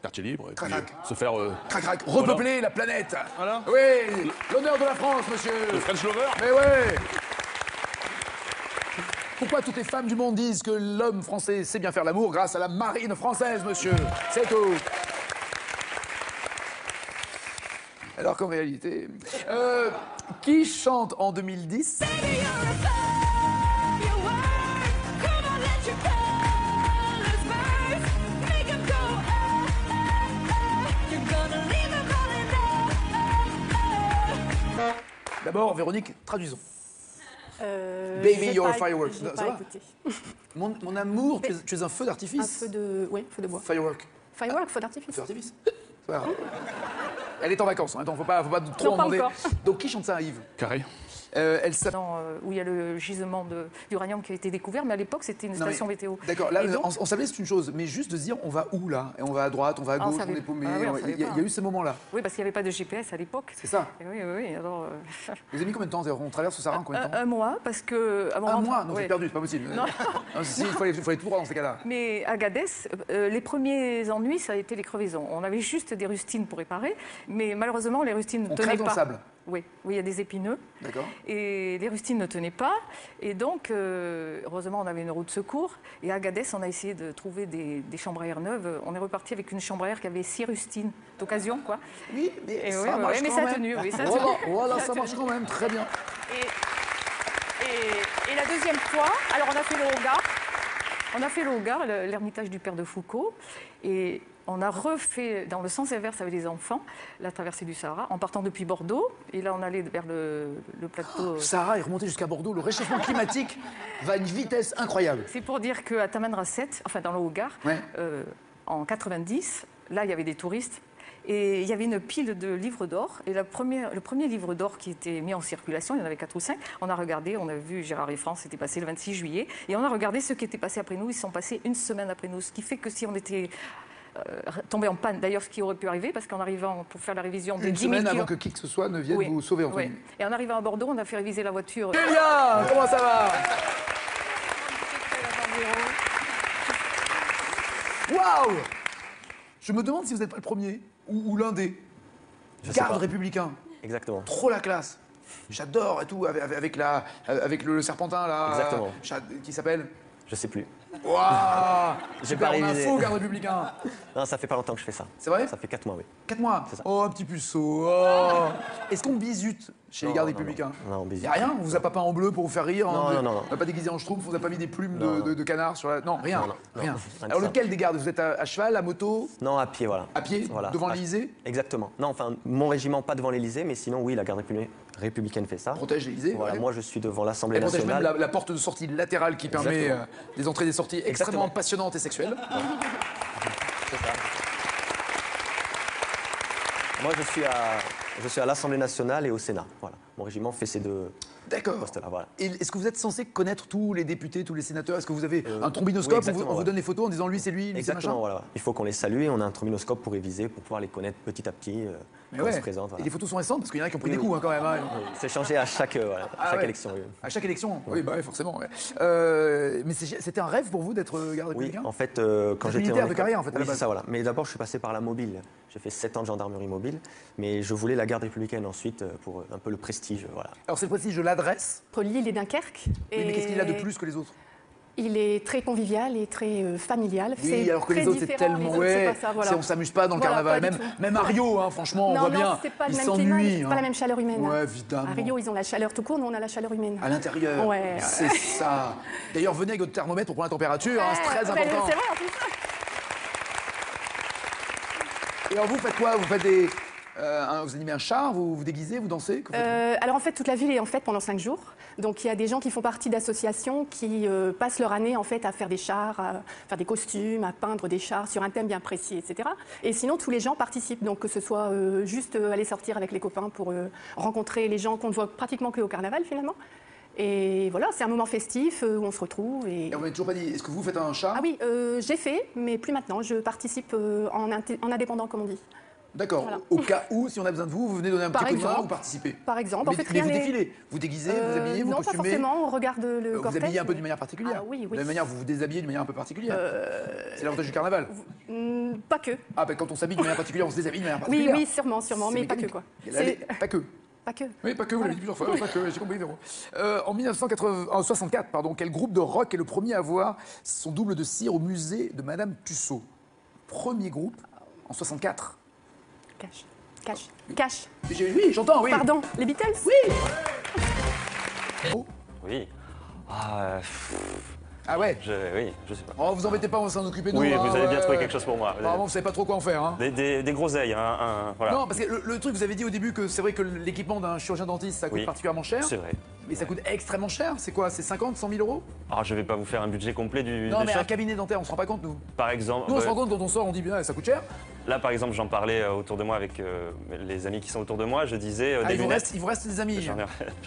quartier libre. Et crac, puis, se faire... crac, repeupler la planète. Voilà. Oui, l'honneur de la France, monsieur. Le French lover. Mais ouais. Pourquoi toutes les femmes du monde disent que l'homme français sait bien faire l'amour? Grâce à la marine française, monsieur. C'est tout. Alors qu'en réalité... qui chante en 2010? D'abord, Véronique, traduisons. Baby, your fireworks. Ça va? Mon amour, tu es un feu d'artifice. Un feu de... Oui, feu de bois. Firework. Firework, feu d'artifice. Feu d'artifice. C'est pas grave. Elle est en vacances, hein, donc faut pas trop en demander. Donc qui chante ça, Yves? Carré. Elle s'appelle... Où il y a le gisement d'uranium qui a été découvert, mais à l'époque, c'était une station météo. D'accord, là, on savait c'est une chose, mais juste de se dire, on va où, là? Et on va à droite, on va à gauche, on est paumé. Il y a eu ces moments-là. Oui, parce qu'il n'y avait pas de GPS à l'époque. C'est ça. Oui. Alors, vous avez mis combien de temps? On traverse le Sahara en combien de temps? Un mois, parce que... Un mois? Non, c'est perdu, c'est pas possible. Non. Il fallait tout droit dans ces cas-là. Mais à Agadez, les premiers ennuis, ça a été les crevaisons. On avait juste des rustines pour réparer, mais malheureusement, les rustines ne tenaient pas. On crève dans le sable? Oui, il y a des épineux. D'accord. Et les rustines ne tenaient pas. Et donc, heureusement, on avait une roue de secours. Et à Agadez, on a essayé de trouver des chambres à air neuves. On est reparti avec une chambre à air qui avait 6 rustines d'occasion, quoi. Oui, mais ça marche mais quand ça a même. tenu. Oui, ça voilà, ça marche quand même, très bien. Et la deuxième fois, alors on a fait le Hogar. On a fait le Hogar, l'ermitage du père de Foucault. Et on a refait, dans le sens inverse avec les enfants, la traversée du Sahara, en partant depuis Bordeaux. Et là, on allait vers le plateau... Le Sahara est remonté jusqu'à Bordeaux. Le réchauffement climatique va à une vitesse incroyable. C'est pour dire qu'à Taman Rasset, enfin dans le Hogar, en 90, là, il y avait des touristes. Et il y avait une pile de livres d'or. Et le premier livre d'or qui était mis en circulation, il y en avait 4 ou 5, on a regardé, on a vu Gérard et France, c'était passé le 26 juillet. Et on a regardé ce qui était passé après nous. Ils sont passés une semaine après nous. Ce qui fait que si on était... tombé en panne, d'ailleurs ce qui aurait pu arriver, parce qu'en arrivant pour faire la révision des 10 000 semaine avant que qui que ce soit ne vienne vous sauver. Et en arrivant à Bordeaux, on a fait réviser la voiture. Julia, comment ça va? Waouh! Je me demande si vous n'êtes pas le premier ou l'un des gardes républicains. Exactement. Trop la classe. J'adore et tout, avec le serpentin là. Exactement. Qui s'appelle Je sais plus. Waouh! J'ai pas révisé. Info, garde républicain. Non, ça fait pas longtemps que je fais ça. C'est vrai? Ça fait 4 mois, oui. 4 mois? C'est ça. Oh, un petit puceau. Oh. Est-ce qu'on bisute chez les gardes non, républicains? Non, on bisute. Y'a rien? On vous a pas peint en bleu pour vous faire rire? Non, non. On n'a pas déguisé en schtroumpf, on vous a pas mis des plumes Non, de canard sur la... Non, rien. Rien. de Alors ça. lequel des gardes? Vous êtes à cheval, à moto? Non, à pied, voilà. À pied? Voilà. Devant l'Élysée? Exactement. Non, enfin, mon régiment, pas devant l'Élysée, mais sinon, oui, la garde républicaine fait ça. Protège l'Élysée. Voilà, ouais. moi, je suis devant l'Assemblée Elle protège nationale. même la porte de sortie latérale qui permet des entrées et des sorties extrêmement Exactement. passionnantes et sexuelles. C'est ça. Moi, je suis à l'Assemblée nationale et au Sénat. Voilà. Mon régiment fait ces deux postes-là. Voilà. Et est-ce que vous êtes censé connaître tous les députés, tous les sénateurs? Est-ce que vous avez un trombinoscope? oui, On vous donne les photos en disant lui c'est lui, lui c'est machin? Exactement, voilà. Il faut qu'on les salue et on a un trombinoscope pour réviser, pour pouvoir les connaître petit à petit Mais quand ouais. ils se présentent. Voilà. Et les photos sont récentes parce qu'il y en a qui ont pris Oui, des coups hein, quand même. Hein. Oui, c'est changé à chaque élection. Oui. À chaque élection? Oui, bah, forcément. Ouais. Mais c'était un rêve pour vous d'être garde républicain? Oui, en fait, quand j'étais militaire de carrière en fait. À la Oui, c'est base. ça, voilà. Mais d'abord, je suis passé par la mobile. J'ai fait 7 ans de gendarmerie mobile, mais je voulais la garde républicaine ensuite pour un peu le prestige, voilà. Alors c'est le prestige de l'adresse. Entre Lille et Dunkerque. Oui, mais qu'est-ce qu'il a de plus que les autres? Il est très convivial et très familial. Oui, alors que les très autres, c'est différent. tellement... Les autres, c'est Ouais, pas ça, voilà. on s'amuse pas dans le Voilà, carnaval. pas du Même, tout. même à Rio, hein, franchement, on Non, voit non, bien. c'est pas le Il même climat, s'ennuie. c'est pas la même chaleur humaine. Ouais, évidemment. À Rio, ils ont la chaleur tout court, nous on a la chaleur humaine. À l'intérieur. Ouais. C'est ça. D'ailleurs, venez avec votre thermomètre pour prendre la température, hein, c'est très important. C'est vrai en plus. Et alors vous faites quoi? Vous faites des... vous animez un char, vous vous déguisez, vous dansez? Que faites-vous? Alors en fait, toute la ville est en fête pendant 5 jours. Donc il y a des gens qui font partie d'associations qui passent leur année en fait à faire des chars, à faire des costumes, à peindre des chars sur un thème bien précis, etc. Et sinon, tous les gens participent. Donc que ce soit juste aller sortir avec les copains pour rencontrer les gens qu'on ne voit pratiquement qu'au carnaval finalement. Et voilà, c'est un moment festif où on se retrouve. Et on m'avait toujours pas dit, est-ce que vous faites un char? Ah oui, j'ai fait, mais plus maintenant. Je participe en indépendant, comme on dit. D'accord. Voilà. Au cas où, si on a besoin de vous, vous venez donner un Par petit coup de main, exemple. vous participez. Par exemple. Mais, En fait, mais rien vous n'est- défilez, vous déguisez, vous habillez, vous non, costumez. pas forcément. On regarde le Vous cortège. habillez un peu d'une manière particulière. Ah oui, oui. De la même manière, vous vous déshabillez d'une manière un peu particulière. C'est l'avantage du carnaval. Pas que. Ah, ben quand on s'habille d'une manière particulière, on se déshabille d'une manière Oui, particulière. oui, sûrement, C'est mais pas que mécanique. quoi. Pas que. Pas que. Oui, pas que, vous l'avez dit plusieurs fois, pas que, j'ai compris, Véro. En 1964, quel groupe de rock est le premier à avoir son double de cire au musée de Madame Tussaud? Premier groupe, en 64. Cash. Oui, j'entends, oui. Pardon, les Beatles? Oui. Oui. Ah ouais? Oui, je sais pas. Oh, vous embêtez pas, on va s'en occuper nous. Oui, hein, vous avez bien ouais. trouvé quelque chose pour moi. Apparemment, vous savez pas trop quoi en faire. Hein. Des groseilles, voilà. Non, parce que le truc, vous avez dit au début que c'est vrai que l'équipement d'un chirurgien dentiste, ça coûte Oui, particulièrement cher. c'est vrai. Mais ça coûte extrêmement cher. C'est quoi? C'est 50, 100 000 euros? Ah, je vais pas vous faire un budget complet du Non, mais chef. un cabinet dentaire, on se rend pas compte, nous. Par exemple. Nous, on se rend compte quand on sort, on dit bien, ça coûte cher. Là, par exemple, j'en parlais autour de moi avec les amis qui sont autour de moi. Je disais des lunettes. Il vous reste des amis. J'en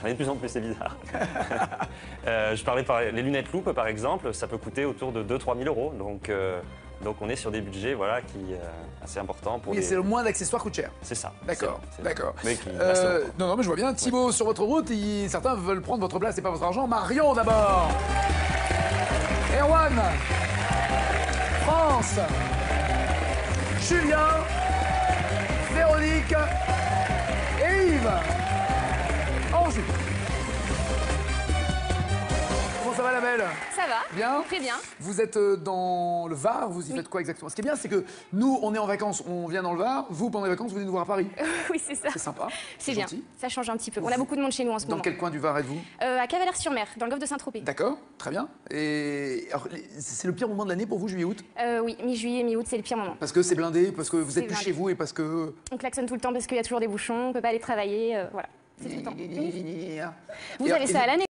ai de plus en plus, c'est bizarre. Je parlais les lunettes loupes, par exemple, ça peut coûter autour de 2-3 000 euros. Donc on est sur des budgets qui assez importants pour. Oui, c'est le moins d'accessoires coûte cher. C'est ça. D'accord, d'accord. Mais qui reste longtemps. Non, mais je vois bien. Thibaut, sur votre route, certains veulent prendre votre place et pas votre argent. Marion d'abord. Erwan. France. Julien. Véronique. Et Yves. Ensuite. Comment ça va la belle? Ça va. Bien. Très bien. Vous êtes dans le Var, vous y faites quoi exactement? Ce qui est bien, c'est que nous, on est en vacances, on vient dans le Var. Vous, pendant les vacances, vous venez nous voir à Paris. Oui, c'est ça. C'est sympa. C'est bien. gentil. Ça change un petit peu. On a beaucoup de monde chez nous en ce Dans moment. quel coin du Var êtes-vous? À Cavalaire-sur-Mer, dans le golfe de Saint-Tropez. D'accord, très bien. Et alors, c'est le pire moment de l'année pour vous, juillet-août? Oui, mi-juillet, mi-août, c'est le pire moment. Parce que c'est blindé, parce que vous êtes C'est plus blindé. chez vous et parce que... On klaxonne tout le temps parce qu'il y a toujours des bouchons, on peut pas aller travailler, voilà. C'est tout le temps. Vous Et avez ça à l'année?